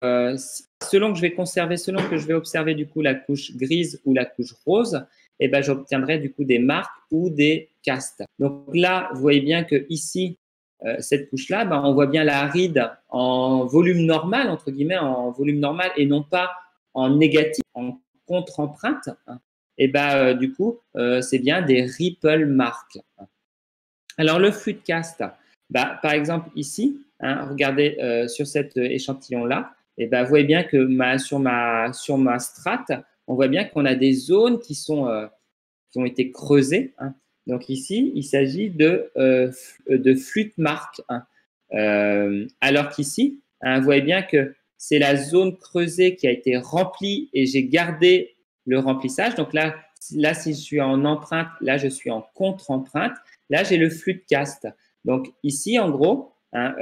Selon que je vais observer du coup la couche grise ou la couche rose, j'obtiendrai du coup des marques ou des castes. Donc là, vous voyez bien que ici, cette couche-là, on voit bien la ride en volume normal, entre guillemets, en volume normal et non pas en négatif, en contre-empreinte. Du coup, c'est bien des ripple marks. Alors, le flux de cast, par exemple ici, regardez sur cet échantillon-là, vous voyez bien que sur ma strate, on voit bien qu'on a des zones qui ont été creusées. Donc ici, il s'agit de flûte marque. Alors qu'ici, hein, vous voyez bien que c'est la zone creusée qui a été remplie et j'ai gardé le remplissage. Donc là, si je suis en empreinte, là, je suis en contre-empreinte. Là, j'ai le flux de cast. Donc ici, en gros, hein,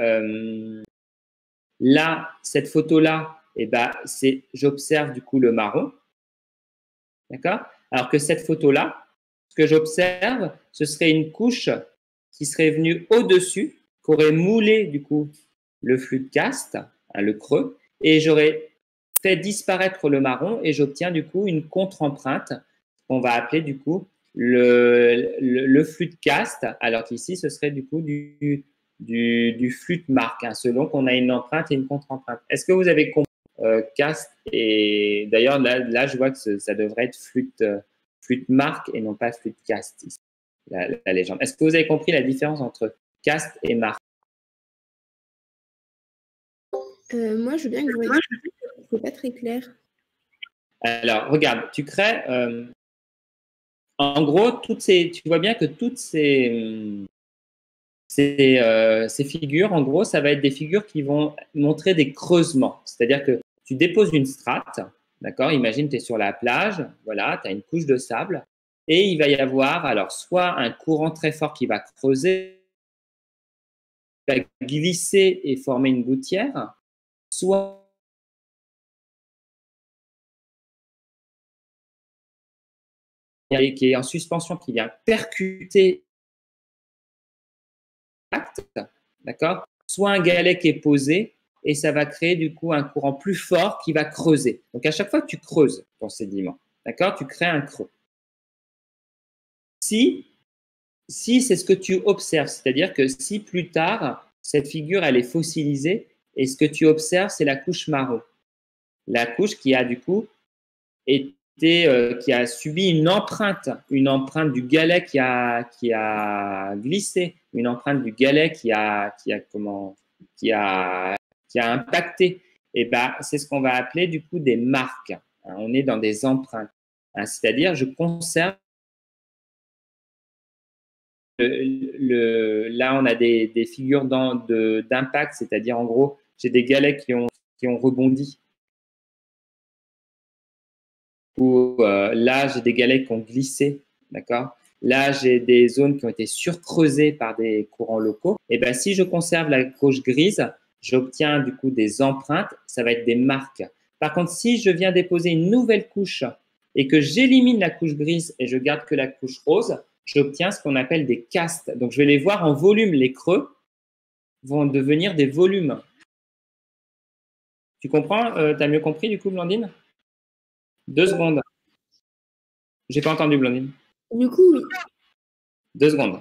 là, cette photo-là, eh ben, j'observe du coup le marron. D'accord? Alors que cette photo-là, ce que j'observe, ce serait une couche qui serait venue au-dessus, qui aurait moulé du coup le flux de cast, hein, le creux, et j'aurais fait disparaître le marron et j'obtiens du coup une contre-empreinte qu'on va appeler du coup le flux de cast, alors qu'ici ce serait du coup du flux de marque, hein, selon qu'on a une empreinte et une contre-empreinte. Est-ce que vous avez compris cast et d'ailleurs là je vois que ça devrait être flux de marque et non pas flux de cast ici, la légende. Est-ce que vous avez compris la différence entre cast et marque? Moi, je veux bien que vous expliquiez, c'est pas très clair. Alors, regarde, tu crées, en gros, tu vois bien que toutes ces figures, en gros, ça va être des figures qui vont montrer des creusements. C'est-à-dire que tu déposes une strate, d'accord? Imagine, tu es sur la plage, voilà, tu as une couche de sable, et il va y avoir, alors, soit un courant très fort qui va creuser, qui va glisser et former une gouttière, soit qui est en suspension, qui vient percuter l'acte, d'accord? Soit un galet qui est posé et ça va créer du coup un courant plus fort qui va creuser. Donc à chaque fois que tu creuses ton sédiment, d'accord, tu crées un creux. Si c'est ce que tu observes, c'est-à-dire que si plus tard cette figure elle est fossilisée et ce que tu observes c'est la couche marron, la couche qui a du coup été qui a subi une empreinte du galet qui a glissé, une empreinte du galet qui a impacté. Et ben, c'est ce qu'on va appeler du coup des marques. Hein, on est dans des empreintes. Hein, c'est-à-dire, je conserve là, on a des figures d'impact, c'est-à-dire en gros, j'ai des galets qui ont rebondi. Ou là, j'ai des galets qui ont glissé, d'accord? Là, j'ai des zones qui ont été surcreusées par des courants locaux. Et ben, si je conserve la couche grise, j'obtiens du coup des empreintes, ça va être des marques. Par contre, si je viens déposer une nouvelle couche et que j'élimine la couche grise et je garde que la couche rose, j'obtiens ce qu'on appelle des castes. Donc, je vais les voir en volume. Les creux vont devenir des volumes. Tu comprends? Tu as mieux compris du coup, Blandine? 2 secondes. J'ai pas entendu, Blandine. Du coup, oui. 2 secondes.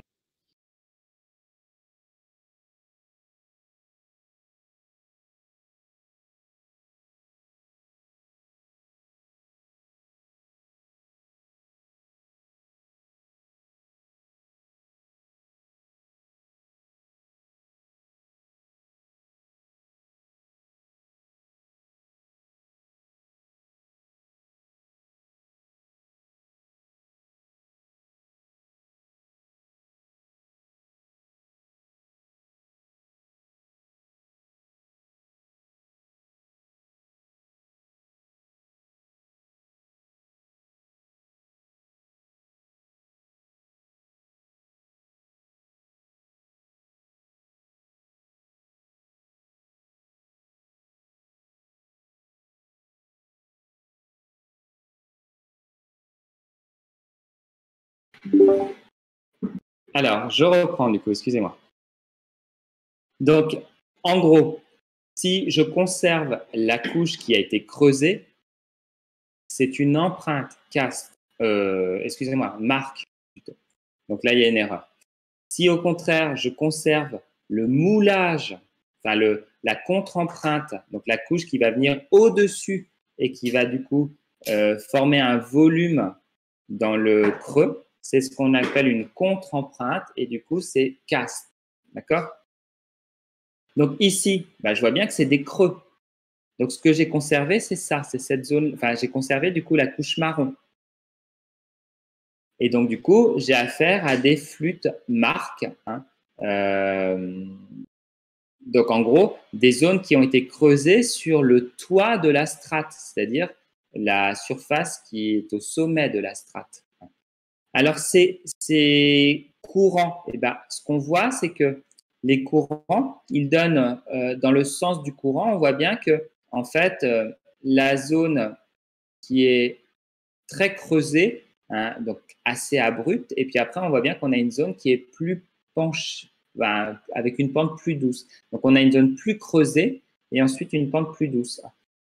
Alors, je reprends du coup, excusez-moi. Donc, en gros, si je conserve la couche qui a été creusée, c'est une empreinte cast, excusez-moi, marque plutôt. Donc là, il y a une erreur. Si au contraire, je conserve le moulage, enfin la contre-empreinte, donc la couche qui va venir au-dessus et qui va du coup former un volume dans le creux, c'est ce qu'on appelle une contre-empreinte et du coup, c'est cast. D'accord? Donc ici, bah, je vois bien que c'est des creux. Donc ce que j'ai conservé, c'est ça, c'est cette zone, enfin j'ai conservé du coup la couche marron. Et donc du coup, j'ai affaire à des flûtes marques, hein, Donc, en gros, des zones qui ont été creusées sur le toit de la strate, c'est-à-dire la surface qui est au sommet de la strate. Alors, ces courants, eh ben, ce qu'on voit, c'est que les courants, ils donnent, dans le sens du courant, on voit bien que, en fait, la zone qui est très creusée, hein, donc assez abrupte, et puis après, on voit bien qu'on a une zone qui est plus penchée, ben, avec une pente plus douce. Donc, on a une zone plus creusée et ensuite une pente plus douce.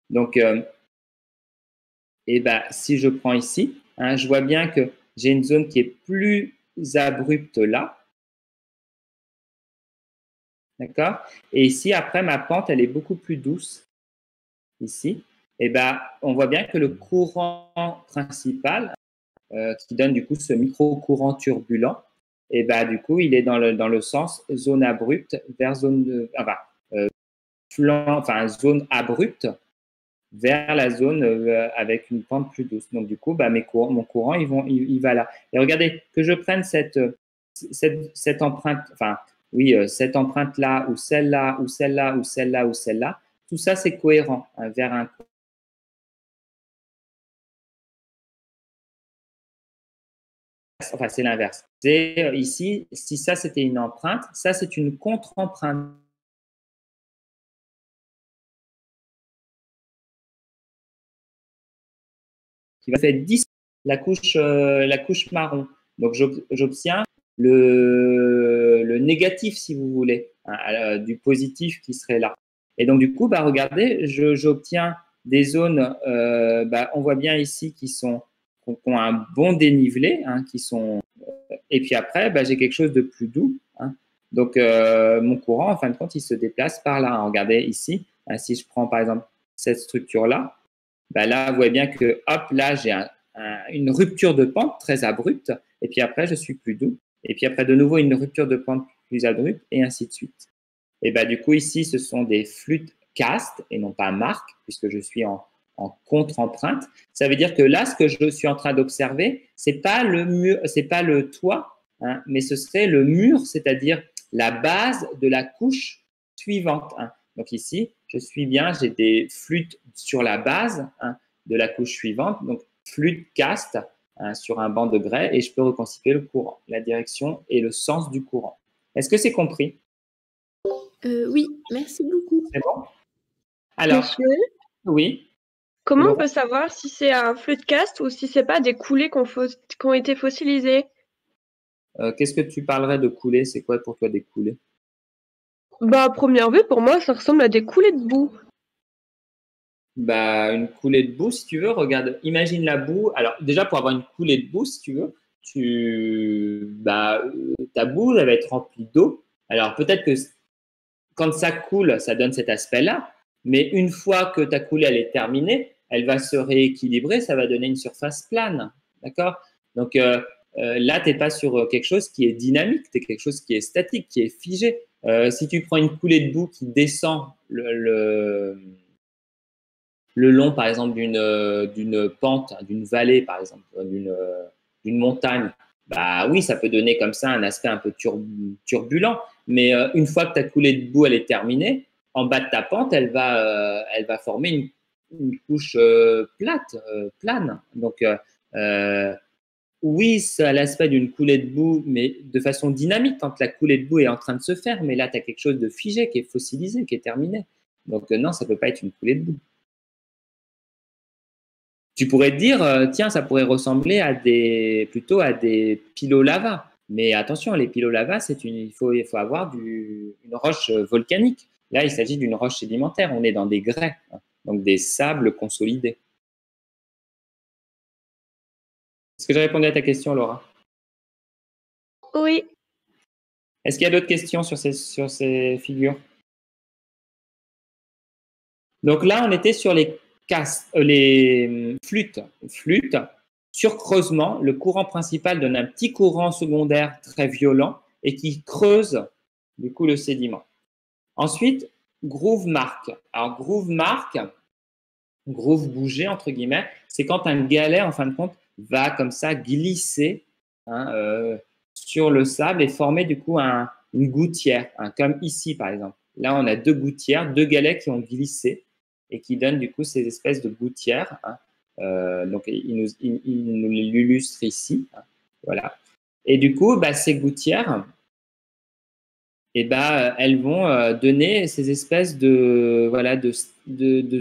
Donc, et ben, si je prends ici, hein, je vois bien que j'ai une zone qui est plus abrupte là. D'accord? Et ici, après, ma pente, elle est beaucoup plus douce. Ici. Et ben, on voit bien que le courant principal, qui donne du coup ce micro-courant turbulent, et ben, du coup, il est dans le sens zone abrupte vers zone, zone abrupte vers la zone avec une pente plus douce. Donc, du coup, bah, mon courant, il va là. Et regardez, que je prenne cette empreinte, cette empreinte-là, ou celle-là, ou celle-là, ou celle-là, ou celle-là, tout ça, c'est cohérent hein, vers un. Enfin, c'est l'inverse. C'est ici, si ça, c'était une empreinte, ça, c'est une contre-empreinte. Qui va faire 10 la couche marron. Donc, j'obtiens le négatif, si vous voulez, hein, du positif qui serait là. Et donc, du coup, bah, regardez, j'obtiens des zones, on voit bien ici, qui ont un bon dénivelé, hein, et puis après, bah, j'ai quelque chose de plus doux. Hein. Donc, mon courant, en fin de compte, il se déplace par là. Hein. Regardez ici, hein, si je prends par exemple cette structure-là, bah là, vous voyez bien que, hop, là, j'ai une rupture de pente très abrupte, et puis après, je suis plus doux, et puis après, de nouveau, une rupture de pente plus abrupte, et ainsi de suite. Et bah, du coup, ici, ce sont des flûtes castes, et non pas marques, puisque je suis en contre-empreinte. Ça veut dire que là, ce que je suis en train d'observer, c'est pas le mur, c'est pas le toit, hein, mais ce serait le mur, c'est-à-dire la base de la couche suivante. Hein. Donc ici, je suis bien, j'ai des flûtes sur la base hein, de la couche suivante, donc flûte caste hein, sur un banc de grès, et je peux reconstituer le courant, la direction et le sens du courant. Est-ce que c'est compris? Oui, merci beaucoup. C'est bon? Alors, Monsieur, oui. comment Laura? on peut savoir si c'est un flux de caste ou si c'est pas des coulées qui ont été fossilisées? Qu'est-ce que tu parlerais de coulées? C'est quoi pour toi des coulées? Bah, à première vue, pour moi, ça ressemble à des coulées de boue. Bah, une coulée de boue, si tu veux, regarde, imagine la boue. Alors, déjà, pour avoir une coulée de boue, si tu veux, ta boue, elle va être remplie d'eau. Alors, peut-être que quand ça coule, ça donne cet aspect-là. Mais une fois que ta coulée, elle est terminée, elle va se rééquilibrer, ça va donner une surface plane. D'accord? Donc, là, tu n'es pas sur quelque chose qui est dynamique, tu es quelque chose qui est statique, qui est figé. Si tu prends une coulée de boue qui descend le long, par exemple, d'une pente, d'une vallée, par exemple, d'une montagne, bah oui, ça peut donner comme ça un aspect un peu turbulent. Mais une fois que ta coulée de boue elle est terminée, en bas de ta pente, elle va former une couche plane. Donc, oui, ça a l'aspect d'une coulée de boue, mais de façon dynamique quand la coulée de boue est en train de se faire. Mais là, tu as quelque chose de figé, qui est fossilisé, qui est terminé. Donc, non, ça ne peut pas être une coulée de boue. Tu pourrais te dire, tiens, ça pourrait ressembler plutôt à des pilo-lava. Mais attention, les pilo-lava, il faut avoir une roche volcanique. Là, il s'agit d'une roche sédimentaire. On est dans des grès, hein, donc des sables consolidés. Est-ce que j'ai répondu à ta question, Laura? Oui. Est-ce qu'il y a d'autres questions sur ces figures? Donc là, on était sur les flûtes. Sur creusement, le courant principal donne un petit courant secondaire très violent et qui creuse du coup le sédiment. Ensuite, groove mark. Alors groove mark, groove bouger entre guillemets, c'est quand un galet en fin de compte va comme ça glisser hein, sur le sable et former du coup une gouttière, hein, comme ici par exemple. Là, on a deux gouttières, deux galets qui ont glissé et qui donnent du coup ces espèces de gouttières. Donc, il nous l'illustre ici. Voilà. Et du coup, ces gouttières, elles vont donner ces espèces de, voilà, de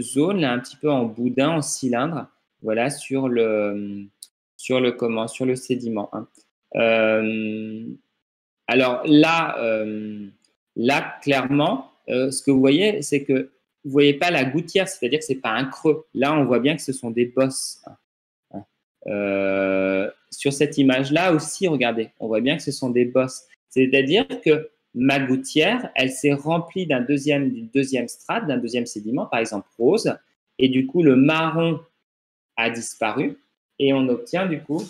zones là, un petit peu en boudin, en cylindre, voilà, sur le sédiment. Alors là, clairement, ce que vous voyez, c'est que vous voyez pas la gouttière, c'est-à-dire que c'est pas un creux. Là, on voit bien que ce sont des bosses. Sur cette image-là aussi, regardez, on voit bien que ce sont des bosses. C'est-à-dire que ma gouttière, elle s'est remplie d'une deuxième strate, d'un deuxième sédiment, par exemple rose, et du coup, le marron a disparu, et on obtient du coup,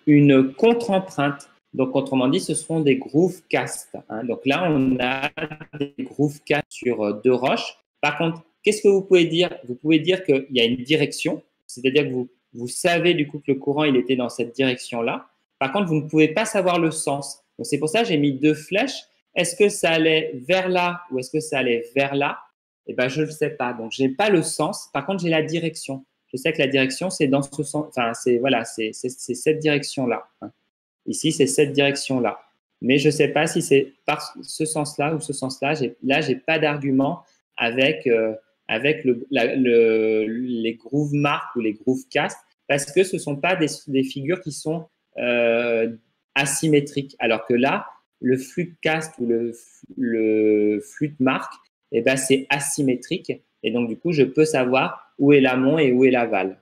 une contre-empreinte. Donc, autrement dit, ce seront des groove casts. Donc là, on a des groove casts sur deux roches. Par contre, qu'est-ce que vous pouvez dire? Vous pouvez dire qu'il y a une direction, c'est-à-dire que vous savez du coup que le courant, il était dans cette direction-là. Par contre, vous ne pouvez pas savoir le sens. Donc, c'est pour ça que j'ai mis deux flèches. Est-ce que ça allait vers là ou est-ce que ça allait vers là? Eh bien, je ne le sais pas. Donc, je n'ai pas le sens. Par contre, j'ai la direction. Je sais que la direction, c'est dans ce sens. Enfin, c'est cette direction-là. Ici, c'est cette direction-là. Mais je ne sais pas si c'est par ce sens-là ou ce sens-là. Là, je n'ai pas d'argument avec les groove marks ou les groove cast parce que ce ne sont pas des figures qui sont asymétriques. Alors que là, le flûte cast ou le flûte mark, c'est asymétrique. Et donc, du coup, je peux savoir où est l'amont et où est l'aval.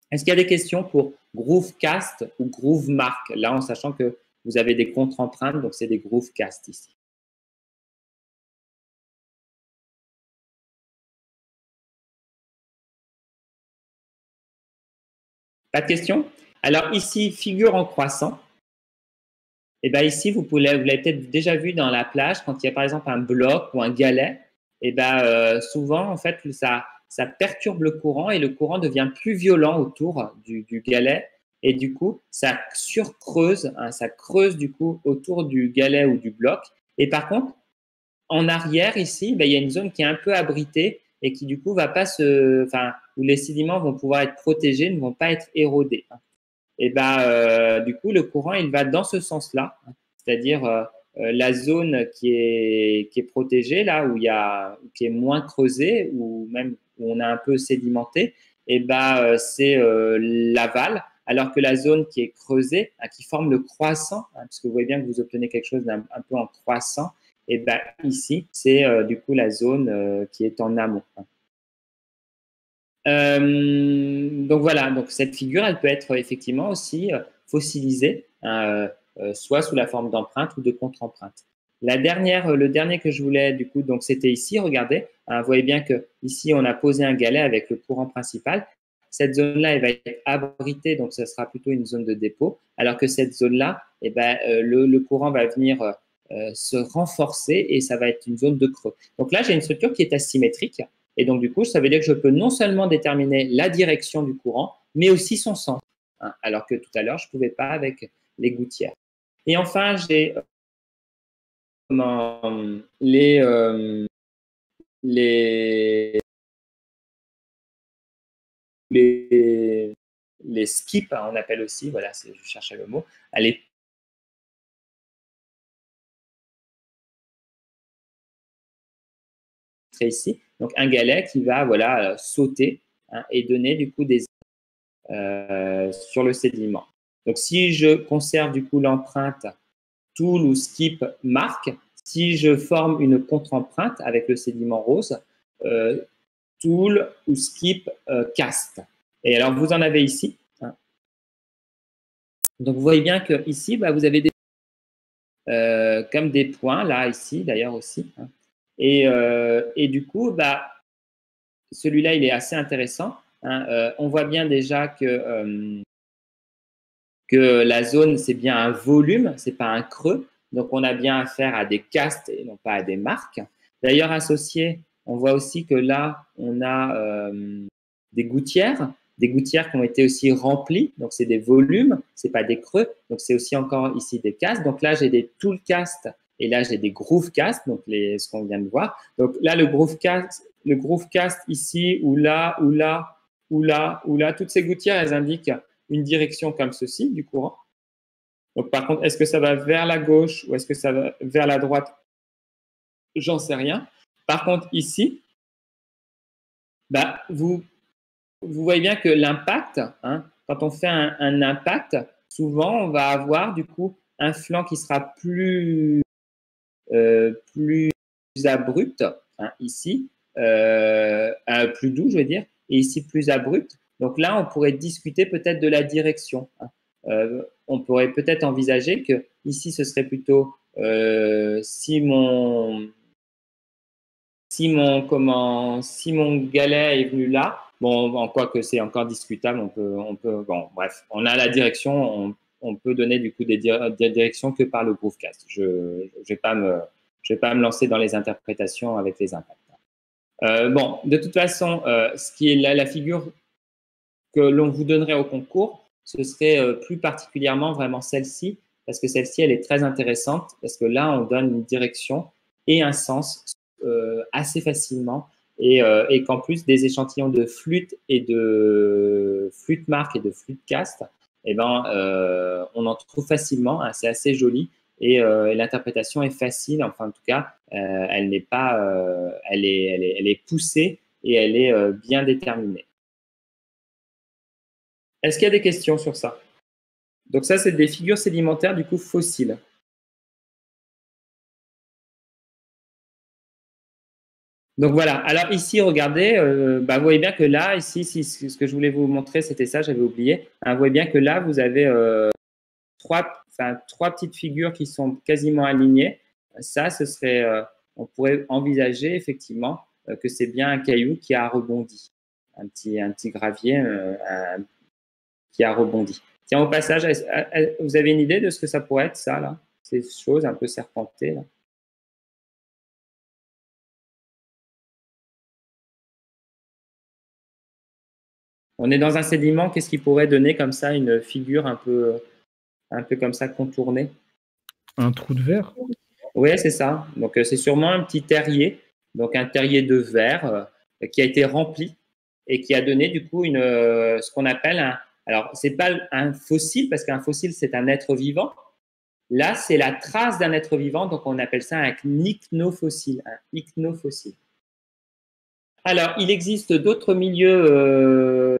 Est-ce qu'il y a des questions pour groove cast ou groove mark? Là, en sachant que vous avez des contre-empreintes, donc c'est des groove cast ici. Pas de questions? Alors ici, figure en croissant. Ici, vous l'avez peut-être déjà vu dans la plage, quand il y a par exemple un bloc ou un galet, souvent, en fait, ça perturbe le courant et le courant devient plus violent autour du galet. Et du coup, ça surcreuse, ça creuse du coup autour du galet ou du bloc. Et par contre, en arrière, ici, il y a une zone qui est un peu abritée et qui du coup va pas où les sédiments vont pouvoir être protégés, ne vont pas être érodés. Du coup, le courant, il va dans ce sens-là, c'est-à-dire la zone qui est protégée, là qui est moins creusée ou même où on a un peu sédimenté, c'est l'aval, alors que la zone qui est creusée, qui forme le croissant, parce que vous voyez bien que vous obtenez quelque chose d'un peu en croissant, ici, c'est du coup la zone qui est en amont. Donc voilà, donc cette figure, elle peut être effectivement aussi fossilisée, soit sous la forme d'empreinte ou de contre-empreinte. Le dernier que je voulais, du coup, donc c'était ici, regardez, vous voyez bien que ici on a posé un galet avec le courant principal. Cette zone-là, elle va être abritée, donc ce sera plutôt une zone de dépôt, alors que cette zone-là, le courant va venir se renforcer et ça va être une zone de creux. Donc là, j'ai une structure qui est asymétrique. Et donc, du coup, ça veut dire que je peux non seulement déterminer la direction du courant, mais aussi son sens, alors que tout à l'heure, je ne pouvais pas avec les gouttières. Et enfin, j'ai les skips, on appelle aussi, voilà, je cherchais le mot, ici. Donc, un galet qui va sauter et donner du coup des sur le sédiment. Donc, si je conserve du coup l'empreinte tool ou skip mark, si je forme une contre-empreinte avec le sédiment rose, tool ou skip cast. Et alors, vous en avez ici. Donc, vous voyez bien que ici, vous avez comme des points, là, ici, d'ailleurs aussi. Et du coup, celui-là, il est assez intéressant. On voit bien déjà que la zone, c'est bien un volume, c'est pas un creux. Donc, on a bien affaire à des castes et non pas à des marques. D'ailleurs, associé, on voit aussi que là, on a des gouttières. des gouttières qui ont été aussi remplies, donc c'est des volumes, c'est pas des creux, donc c'est aussi encore ici des castes. Donc là, j'ai des tool casts et là, j'ai des groove casts, donc ce qu'on vient de voir. Donc là, le groove cast ici, ou là, ou là, ou là, ou là, toutes ces gouttières, elles indiquent une direction comme ceci du courant. Donc par contre, est-ce que ça va vers la gauche ou est-ce que ça va vers la droite? J'en sais rien. Par contre, ici, bah, vous voyez bien que l'impact, hein, quand on fait un impact, souvent, on va avoir du coup un flanc qui sera plus abrupt, hein, ici, plus doux, je veux dire, et ici plus abrupt. Donc là, on pourrait discuter peut-être de la direction, hein. On pourrait peut-être envisager que ici, ce serait plutôt si mon galet est venu là, bon, en quoi que c'est encore discutable, bon, bref, on a la direction, on peut donner du coup des directions que par le groovecast. Je vais pas me lancer dans les interprétations avec les impacts. Bon, de toute façon, ce qui est la figure que l'on vous donnerait au concours, ce serait plus particulièrement vraiment celle-ci, parce que celle-ci, elle est très intéressante, parce que là, on donne une direction et un sens assez facilement, et qu'en plus des échantillons de flûte et de flûte marque et de flûte cast, eh ben, on en trouve facilement, hein, c'est assez joli, et l'interprétation est facile, enfin en tout cas, elle n'est pas, elle est poussée et elle est bien déterminée. Est-ce qu'il y a des questions sur ça? Donc ça, c'est des figures sédimentaires du coup fossiles. Donc voilà, alors ici, regardez, vous voyez bien que là, ici, ce que je voulais vous montrer, c'était ça, j'avais oublié. Hein, vous voyez bien que là, vous avez trois petites figures qui sont quasiment alignées. Ça, ce serait, on pourrait envisager effectivement que c'est bien un caillou qui a rebondi, un petit gravier qui a rebondi. Tiens, au passage, vous avez une idée de ce que ça pourrait être, ça, là? Ces choses un peu serpentées, là? On est dans un sédiment, qu'est-ce qui pourrait donner comme ça une figure un peu comme ça contournée? Un trou de verre? Oui, c'est ça. Donc, c'est sûrement un petit terrier, donc un terrier de verre qui a été rempli et qui a donné du coup ce qu'on appelle alors, c'est pas un fossile, parce qu'un fossile, c'est un être vivant. Là, c'est la trace d'un être vivant, donc on appelle ça un ichnofossile. Un ichnofossile. Alors, il existe d'autres milieux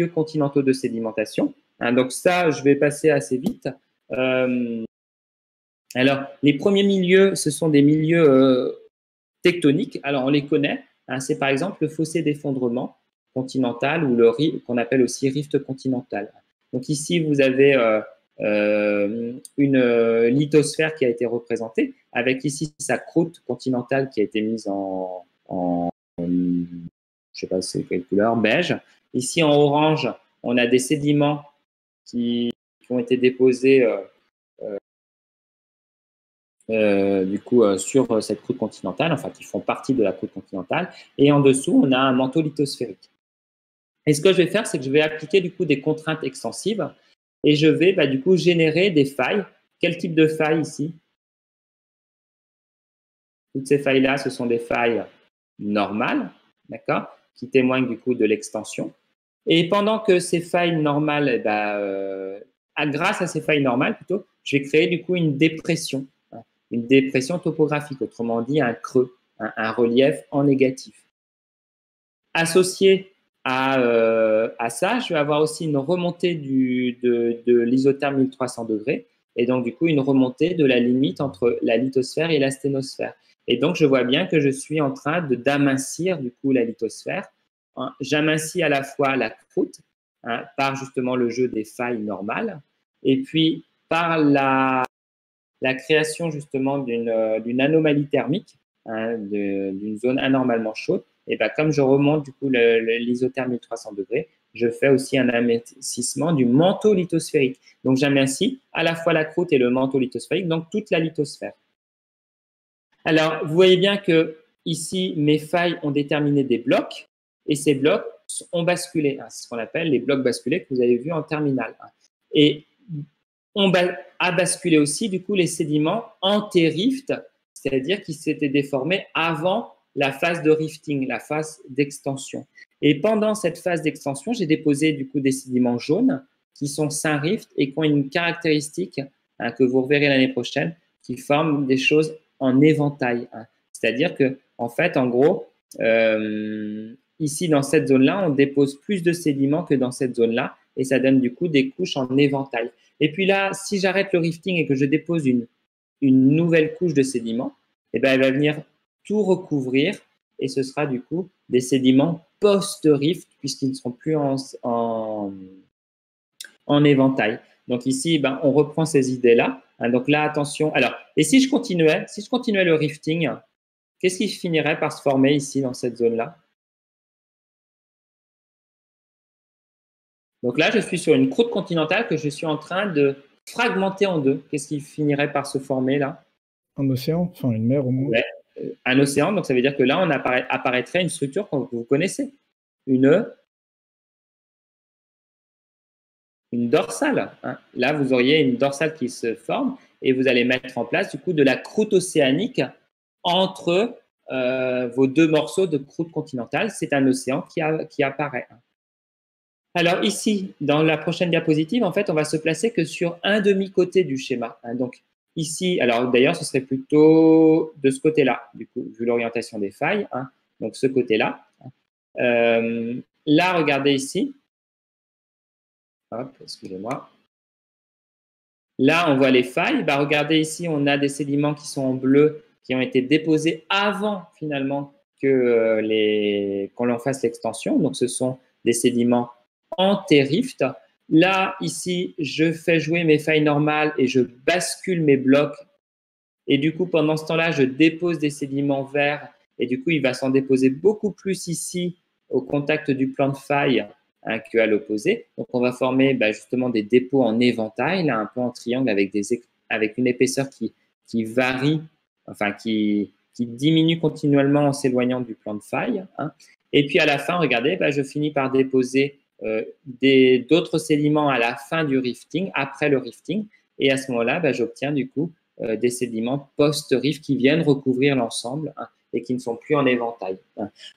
continentaux de sédimentation. Hein, donc ça, je vais passer assez vite. Alors, les premiers milieux, ce sont des milieux tectoniques. Alors, on les connaît. Hein, c'est par exemple le fossé d'effondrement continental ou qu'on appelle aussi rift continental. Donc ici, vous avez une lithosphère qui a été représentée, avec ici sa croûte continentale qui a été mise je sais pas c'est quelle couleur, beige. Ici en orange, on a des sédiments qui ont été déposés du coup sur cette croûte continentale, enfin qui font partie de la croûte continentale. Et en dessous, on a un manteau lithosphérique. Et ce que je vais faire, c'est que je vais appliquer du coup des contraintes extensives et je vais du coup générer des failles. Quel type de failles ici? Toutes ces failles-là, ce sont des failles normales, d'accord, qui témoignent du coup de l'extension. Et pendant que ces failles normales, grâce à ces failles normales plutôt, je vais créer du coup une dépression topographique, autrement dit un creux, un relief en négatif. Associé à ça, je vais avoir aussi une remontée de l'isotherme 1300 degrés et donc du coup une remontée de la limite entre la lithosphère et la sténosphère. Et donc je vois bien que je suis en train d'amincir du coup la lithosphère. Hein, j'amincis à la fois la croûte par justement le jeu des failles normales et puis par la création justement d'une anomalie thermique, hein, d'une zone anormalement chaude. Et comme je remonte du coup l'isotherme 1300 degrés, je fais aussi un amincissement du manteau lithosphérique. Donc j'amincise à la fois la croûte et le manteau lithosphérique, donc toute la lithosphère. Alors vous voyez bien que ici mes failles ont déterminé des blocs et ces blocs ont basculé. C'est ce qu'on appelle les blocs basculés que vous avez vus en terminale. Et on a basculé aussi du coup les sédiments anté-rift, c'est-à-dire qui s'étaient déformés avant la phase de rifting, la phase d'extension. Et pendant cette phase d'extension, j'ai déposé du coup des sédiments jaunes qui sont Saint-Rift et qui ont une caractéristique que vous reverrez l'année prochaine, qui forment des choses en éventail. C'est-à-dire que, en fait, en gros, ici dans cette zone-là, on dépose plus de sédiments que dans cette zone-là, et ça donne du coup des couches en éventail. Et puis là, si j'arrête le rifting et que je dépose une nouvelle couche de sédiments, eh ben, elle va venir tout recouvrir, et ce sera du coup des sédiments post-rift, puisqu'ils ne seront plus en éventail. Donc ici, ben, on reprend ces idées-là. Donc là, attention. Alors, et si je continuais le rifting, qu'est-ce qui finirait par se former ici dans cette zone-là? Donc là, je suis sur une croûte continentale que je suis en train de fragmenter en deux. Qu'est-ce qui finirait par se former là? Un océan, enfin une mer au moins. Ouais, un océan. Donc ça veut dire que là, on apparaîtrait une structure que vous connaissez. Une dorsale. Là, vous auriez une dorsale qui se forme et vous allez mettre en place du coup de la croûte océanique entre vos deux morceaux de croûte continentale. C'est un océan qui apparaît. Alors ici, dans la prochaine diapositive, en fait, on va se placer que sur un demi-côté du schéma. Donc ici, alors d'ailleurs, ce serait plutôt de ce côté-là, du coup, vu l'orientation des failles. Donc ce côté-là. Là, regardez ici. Hop, excusez-moi. Là, on voit les failles. Bah, regardez ici, on a des sédiments qui sont en bleu, qui ont été déposés avant finalement que qu'on l'on fasse l'extension. Donc, ce sont des sédiments anté-rift. Là, ici, je fais jouer mes failles normales et je bascule mes blocs. Et du coup, pendant ce temps-là, je dépose des sédiments verts. Et du coup, il va s'en déposer beaucoup plus ici au contact du plan de faille qu'à l'opposé. Donc, on va former justement des dépôts en éventail, là, un peu en triangle avec une épaisseur qui varie, enfin qui diminue continuellement en s'éloignant du plan de faille. Et puis à la fin, regardez, je finis par déposer d'autres sédiments à la fin du rifting, après le rifting. Et à ce moment-là, j'obtiens du coup des sédiments post-rift qui viennent recouvrir l'ensemble et qui ne sont plus en éventail.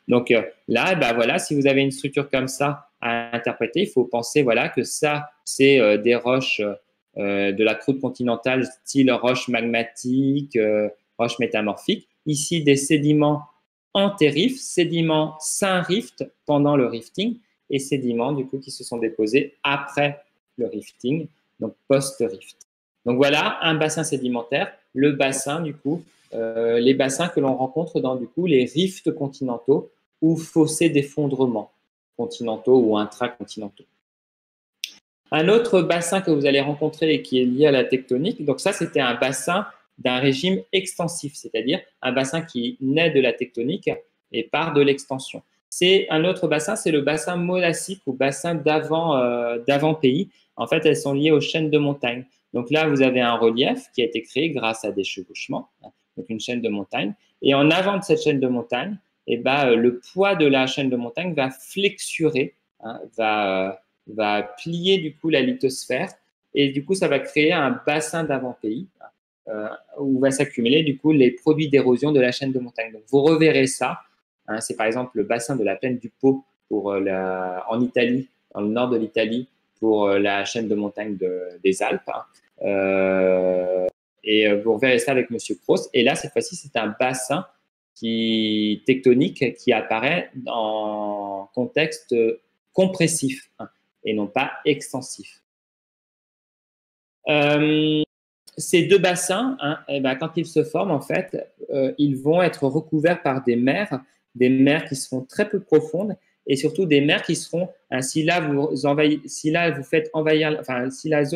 Donc là, voilà, si vous avez une structure comme ça à interpréter, il faut penser que ça, c'est des roches de la croûte continentale, style roche magmatique, roche métamorphique. Ici, des sédiments anté-rift, sédiments Saint-Rift pendant le rifting et sédiments du coup qui se sont déposés après le rifting, donc post-rift. Donc voilà un bassin sédimentaire, le bassin du coup, les bassins que l'on rencontre dans du coup les rifts continentaux ou fossés d'effondrement continentaux ou intracontinentaux. Un autre bassin que vous allez rencontrer et qui est lié à la tectonique, donc ça c'était un bassin d'un régime extensif, c'est-à-dire un bassin qui naît de la tectonique et part de l'extension. C'est un autre bassin, c'est le bassin monassique ou bassin d'avant-pays. En fait, elles sont liées aux chaînes de montagnes. Donc là, vous avez un relief qui a été créé grâce à des chevauchements, donc une chaîne de montagne. Et en avant de cette chaîne de montagne, le poids de la chaîne de montagne va flexurer, va plier du coup la lithosphère. Et du coup, ça va créer un bassin d'avant-pays où va s'accumuler du coup les produits d'érosion de la chaîne de montagne. Donc, vous reverrez ça. C'est par exemple le bassin de la plaine du Pô en Italie, dans le nord de l'Italie, pour la chaîne de montagne des Alpes. Et vous reverrez ça avec Monsieur Croce. Et là, cette fois-ci, c'est un bassin tectonique qui apparaît en contexte compressif et non pas extensif. Ces deux bassins, quand ils se forment, en fait, ils vont être recouverts par des mers qui seront très peu profondes et surtout des mers qui seront, si la zone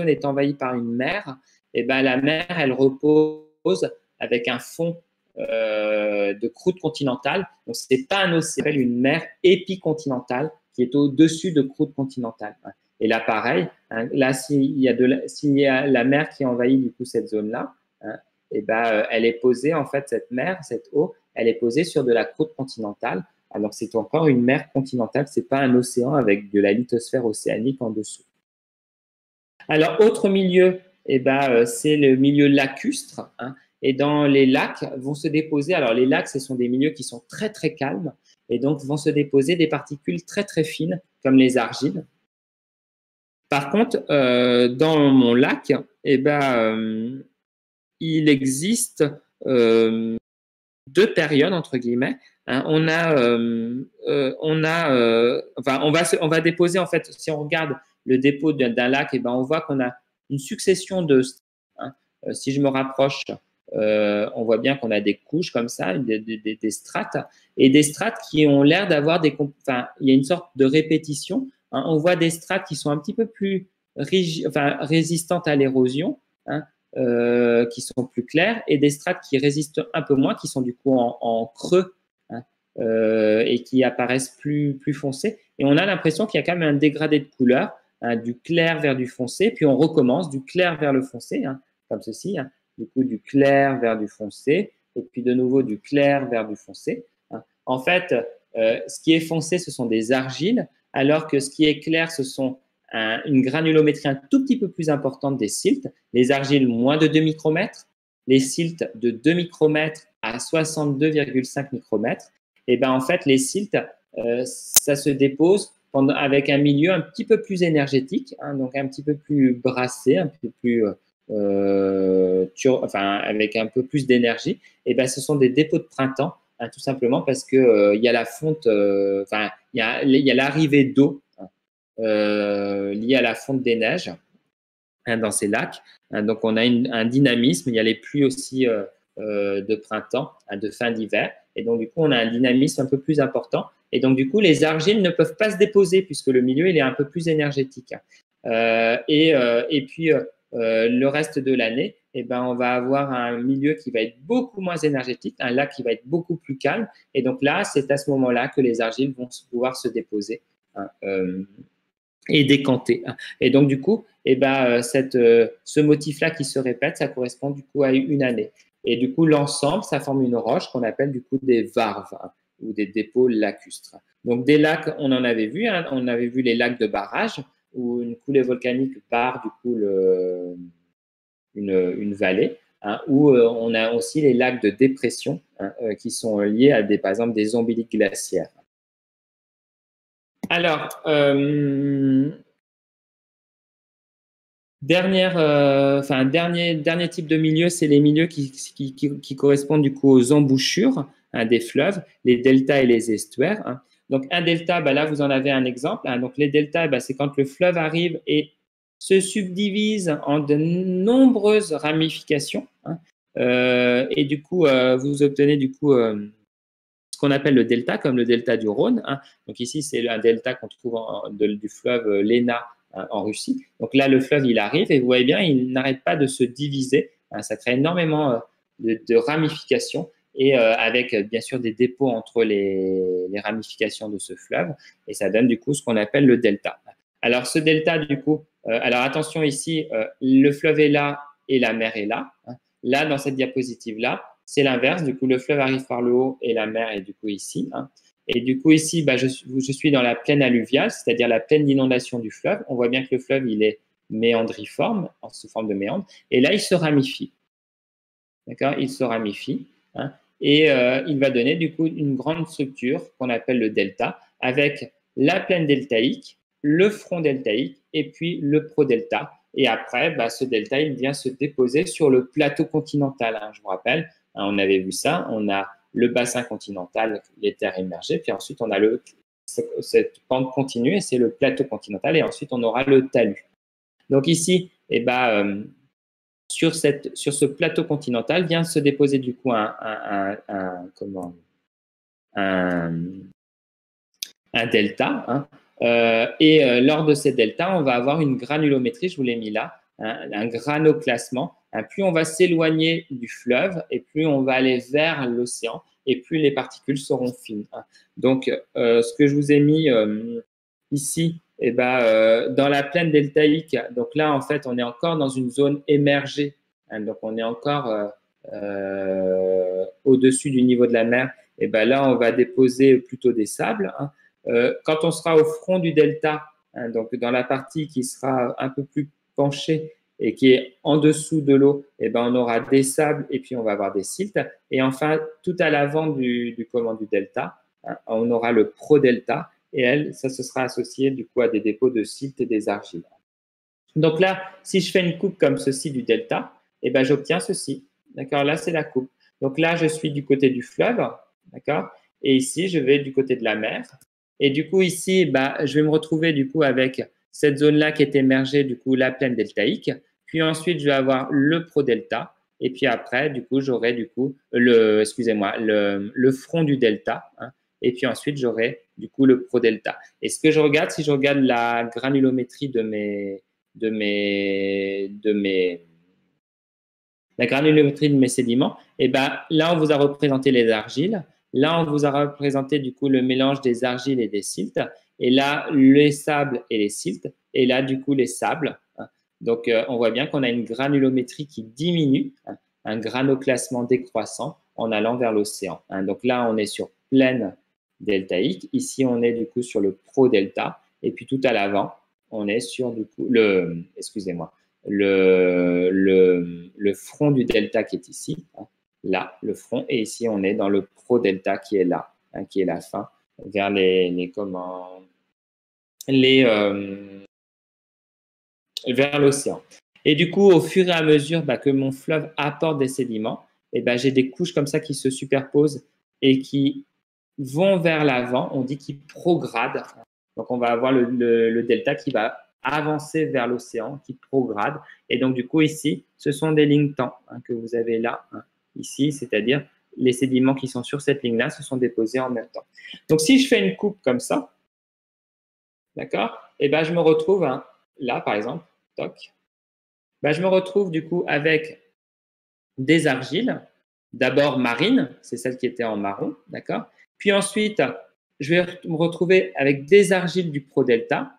est envahie par une mer, la mer, elle repose avec un fond de croûte continentale. Donc, ce n'est pas un océan, c'est une mer épicontinentale qui est au-dessus de croûte continentale. Et là, pareil, là, s'il y a la mer qui envahit du coup cette zone-là, elle est posée, en fait, cette mer, cette eau, elle est posée sur de la croûte continentale Alors, c'est encore une mer continentale, ce n'est pas un océan avec de la lithosphère océanique en dessous. Alors, autre milieu, c'est le milieu lacustre. Hein, et dans les lacs vont se déposer, alors les lacs, ce sont des milieux qui sont très, très calmes, et donc vont se déposer des particules très, très fines, comme les argiles. Par contre, dans mon lac, il existe deux périodes, entre guillemets. Hein, on va déposer, en fait, si on regarde le dépôt d'un lac, on voit qu'on a une succession de… Hein, si je me rapproche, on voit bien qu'on a des couches comme ça, des strates, et des strates qui ont l'air d'avoir il y a une sorte de répétition. Hein, on voit des strates qui sont un petit peu plus résistantes à l'érosion, hein, qui sont plus claires, et des strates qui résistent un peu moins, qui sont du coup en creux, hein, et qui apparaissent plus foncées. Et on a l'impression qu'il y a quand même un dégradé de couleur, hein, du clair vers du foncé, puis on recommence du clair vers le foncé, hein, comme ceci, hein, du coup du clair vers du foncé, et puis de nouveau du clair vers du foncé. Hein. En fait, ce qui est foncé, ce sont des argiles, alors que ce qui est clair, ce sont une granulométrie un tout petit peu plus importante des siltes. Les argiles, moins de 2 micromètres. Les siltes, de 2 micromètres à 62,5 micromètres. Et en fait, les siltes, ça se dépose avec un milieu un petit peu plus énergétique, hein, donc un petit peu plus brassé, un peu plus… avec un peu plus d'énergie. Et ce sont des dépôts de printemps, hein, tout simplement parce que il y a la fonte, il y a l'arrivée d'eau, hein, liée à la fonte des neiges, hein, dans ces lacs. Hein, donc on a un dynamisme. Il y a les pluies aussi de printemps, hein, de fin d'hiver, et donc du coup on a un dynamisme un peu plus important. Et donc du coup les argiles ne peuvent pas se déposer puisque le milieu il est un peu plus énergétique. Et puis le reste de l'année, on va avoir un milieu qui va être beaucoup moins énergétique, un lac qui va être beaucoup plus calme. Et donc là, c'est à ce moment-là que les argiles vont pouvoir se déposer, hein, et décanter. Et donc du coup, ce motif-là qui se répète, ça correspond du coup à une année. Et du coup, l'ensemble, ça forme une roche qu'on appelle du coup des varves, hein, ou des dépôts lacustres. Donc des lacs, on en avait vu, hein, on avait vu les lacs de barrage, où une coulée volcanique barre du coup une vallée, hein, où on a aussi les lacs de dépression, hein, qui sont liés à par exemple des ombiliques glaciaires. Alors, dernier type de milieu, c'est les milieux qui correspondent du coup aux embouchures, hein, des fleuves, les deltas et les estuaires. Hein. Donc, un delta, là, vous en avez un exemple. Hein. Donc, les deltas, c'est quand le fleuve arrive et se subdivise en de nombreuses ramifications. Hein. Et du coup, vous obtenez du coup ce qu'on appelle le delta, comme le delta du Rhône. Hein. Donc, ici, c'est un delta qu'on trouve du fleuve Lena, hein, en Russie. Donc là, le fleuve, il arrive et vous voyez bien, il n'arrête pas de se diviser. Hein. Ça crée énormément de ramifications. Et avec bien sûr des dépôts entre les ramifications de ce fleuve, et ça donne du coup ce qu'on appelle le delta. Alors ce delta du coup, alors attention ici, le fleuve est là et la mer est là. Hein. Là dans cette diapositive là, c'est l'inverse, du coup le fleuve arrive par le haut et la mer est du coup ici. Hein. Et du coup ici, je suis dans la plaine alluviale, c'est-à-dire la plaine d'inondation du fleuve. On voit bien que le fleuve il est méandriforme, sous forme de méandre, et là il se ramifie. D'accord, il se ramifie. Hein. Et il va donner du coup une grande structure qu'on appelle le delta, avec la plaine deltaïque, le front deltaïque et puis le prodelta. Et après, ce delta, il vient se déposer sur le plateau continental. Hein, je vous rappelle, hein, on avait vu ça, on a le bassin continental, les terres émergées, puis ensuite on a cette pente continue et c'est le plateau continental, et ensuite on aura le talus. Donc ici, sur ce plateau continental vient se déposer du coup un delta. Hein, et lors de ces deltas, on va avoir une granulométrie, je vous l'ai mis là, hein, un granoclassement. Hein, plus on va s'éloigner du fleuve et plus on va aller vers l'océan et plus les particules seront fines. Hein. Donc, ce que je vous ai mis ici, dans la plaine deltaïque, donc là, en fait, on est encore dans une zone émergée. Hein, donc, on est encore au-dessus du niveau de la mer. et ben là, on va déposer plutôt des sables. Hein. Quand on sera au front du delta, hein, donc dans la partie qui sera un peu plus penchée et qui est en dessous de l'eau, et ben on aura des sables et puis on va avoir des siltes. Et enfin, tout à l'avant du delta, hein, on aura le pro-delta et elle, ça se sera associé du coup à des dépôts de siltes et des argiles. Donc là, si je fais une coupe comme ceci du delta, et ben j'obtiens ceci. D'accord? Là, c'est la coupe. Donc là, je suis du côté du fleuve, d'accord? Et ici, je vais du côté de la mer. Et du coup, ici, bah, je vais me retrouver du coup avec cette zone-là qui est émergée, du coup, la plaine deltaïque. Puis ensuite, je vais avoir le pro-delta. Et puis après, du coup, j'aurai du coup le front du delta. Hein. Et puis ensuite, j'aurai du coup le pro-delta. Et ce que je regarde, si je regarde la granulométrie la granulométrie de mes sédiments, et ben là, on vous a représenté les argiles. Là, on vous a représenté du coup le mélange des argiles et des siltes. Et là, les sables et les siltes. Et là, du coup, les sables. Hein. Donc, on voit bien qu'on a une granulométrie qui diminue, hein, un granoclassement décroissant en allant vers l'océan. Hein. Donc là, on est sur plaine deltaïque. Ici, on est du coup sur le pro-delta. Et puis tout à l'avant, on est sur du coup le front du delta qui est ici. Hein. Là, le front, et ici, on est dans le pro-delta qui est là, hein, qui est la fin, vers vers l'océan. Et du coup, au fur et à mesure que mon fleuve apporte des sédiments, et j'ai des couches comme ça qui se superposent et qui vont vers l'avant, on dit qu'ils progradent. Donc, on va avoir le delta qui va avancer vers l'océan, qui prograde. Et donc, du coup, ici, ce sont des lignes temps hein, que vous avez là, hein, ici, c'est-à-dire les sédiments qui sont sur cette ligne-là se sont déposés en même temps. Donc, si je fais une coupe comme ça, d'accord, et je me retrouve hein, là, par exemple, toc, je me retrouve du coup avec des argiles, d'abord marines, c'est celle qui était en marron, d'accord. Puis ensuite, je vais me retrouver avec des argiles du pro-delta.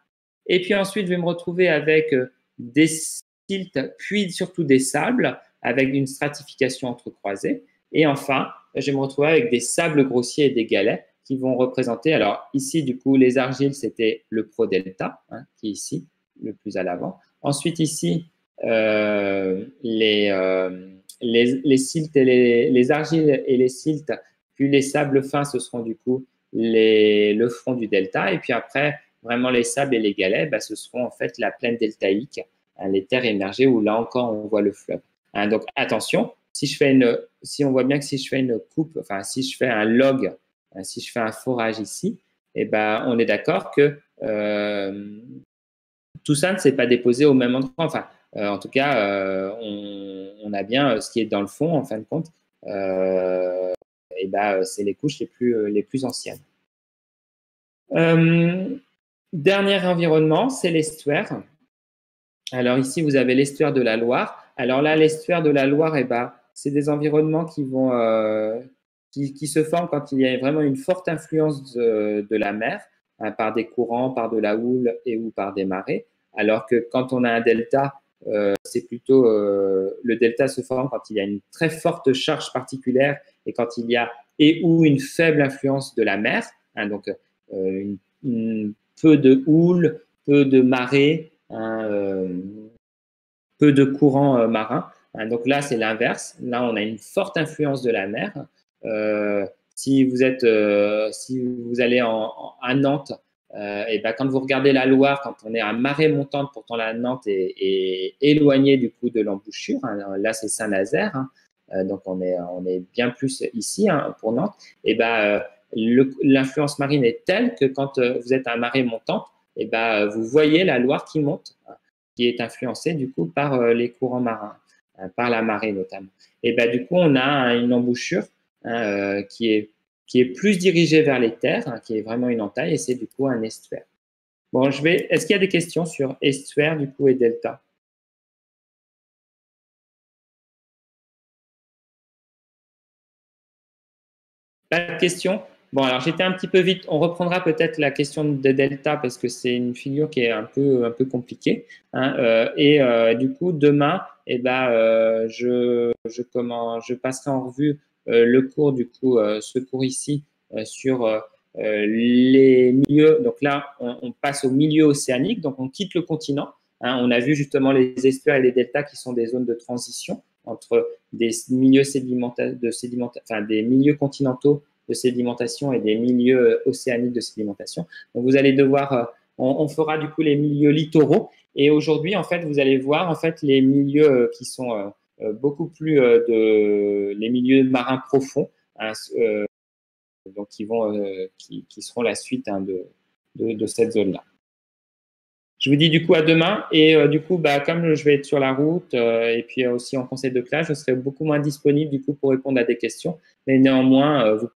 Et puis ensuite, je vais me retrouver avec des siltes, puis surtout des sables, avec une stratification entrecroisée. Et enfin, je vais me retrouver avec des sables grossiers et des galets qui vont représenter, alors ici, du coup, les argiles, c'était le pro-delta, hein, qui est ici, le plus à l'avant. Ensuite, ici, les siltes et les argiles et les siltes, puis les sables fins, ce seront du coup le front du delta. Et puis après, vraiment les sables et les galets, ce seront en fait la plaine deltaïque, hein, les terres émergées où là encore on voit le fleuve. Hein, donc attention, si on voit bien que si je fais une coupe, enfin si je fais un log, hein, si je fais un forage ici, on est d'accord que tout ça ne s'est pas déposé au même endroit. Enfin, en tout cas, on a bien ce qui est dans le fond, en fin de compte. C'est les couches les plus anciennes. Dernier environnement, c'est l'estuaire. Alors ici, vous avez l'estuaire de la Loire. Alors là, l'estuaire de la Loire, c'est des environnements qui se forment quand il y a vraiment une forte influence de la mer, hein, par des courants, par de la houle ou par des marées. Alors que quand on a un delta, c'est plutôt le delta se forme quand il y a une très forte charge particulière et quand il y a ou une faible influence de la mer, hein, donc peu de houle, peu de marée, hein, peu de courants marins. Hein, donc là, c'est l'inverse. Là, on a une forte influence de la mer. Si vous allez à Nantes, quand vous regardez la Loire, quand on est à marée montante, pourtant la Nantes est éloignée du coup de l'embouchure. Hein, là, c'est Saint-Nazaire, hein, donc on est bien plus ici hein, pour Nantes. L'influence marine est telle que quand vous êtes à marée montante, vous voyez la Loire qui monte, hein, qui est influencée du coup par les courants marins, hein, par la marée notamment. Du coup, on a une embouchure hein, qui est plus dirigée vers les terres, hein, qui est vraiment une entaille, et c'est du coup un estuaire. Bon, est-ce qu'il y a des questions sur estuaire du coup et delta? Pas de questions? Bon, alors j'étais un petit peu vite. On reprendra peut-être la question de delta parce que c'est une figure qui est un peu compliquée. Hein, du coup, demain, je passerai en revue le cours, du coup, ce cours ici sur les milieux. Donc là, on passe au milieu océanique, donc on quitte le continent. Hein, on a vu justement les estuaires et les deltas qui sont des zones de transition entre des milieux des milieux continentaux de sédimentation et des milieux océaniques de sédimentation. Donc vous allez devoir, on fera du coup les milieux littoraux. Et aujourd'hui, en fait, vous allez voir en fait les milieux qui sont beaucoup plus les milieux marins profonds, hein, donc qui seront la suite, hein, de cette zone-là. Je vous dis du coup à demain et du coup, comme je vais être sur la route et puis aussi en conseil de classe, je serai beaucoup moins disponible du coup pour répondre à des questions. Mais néanmoins, vous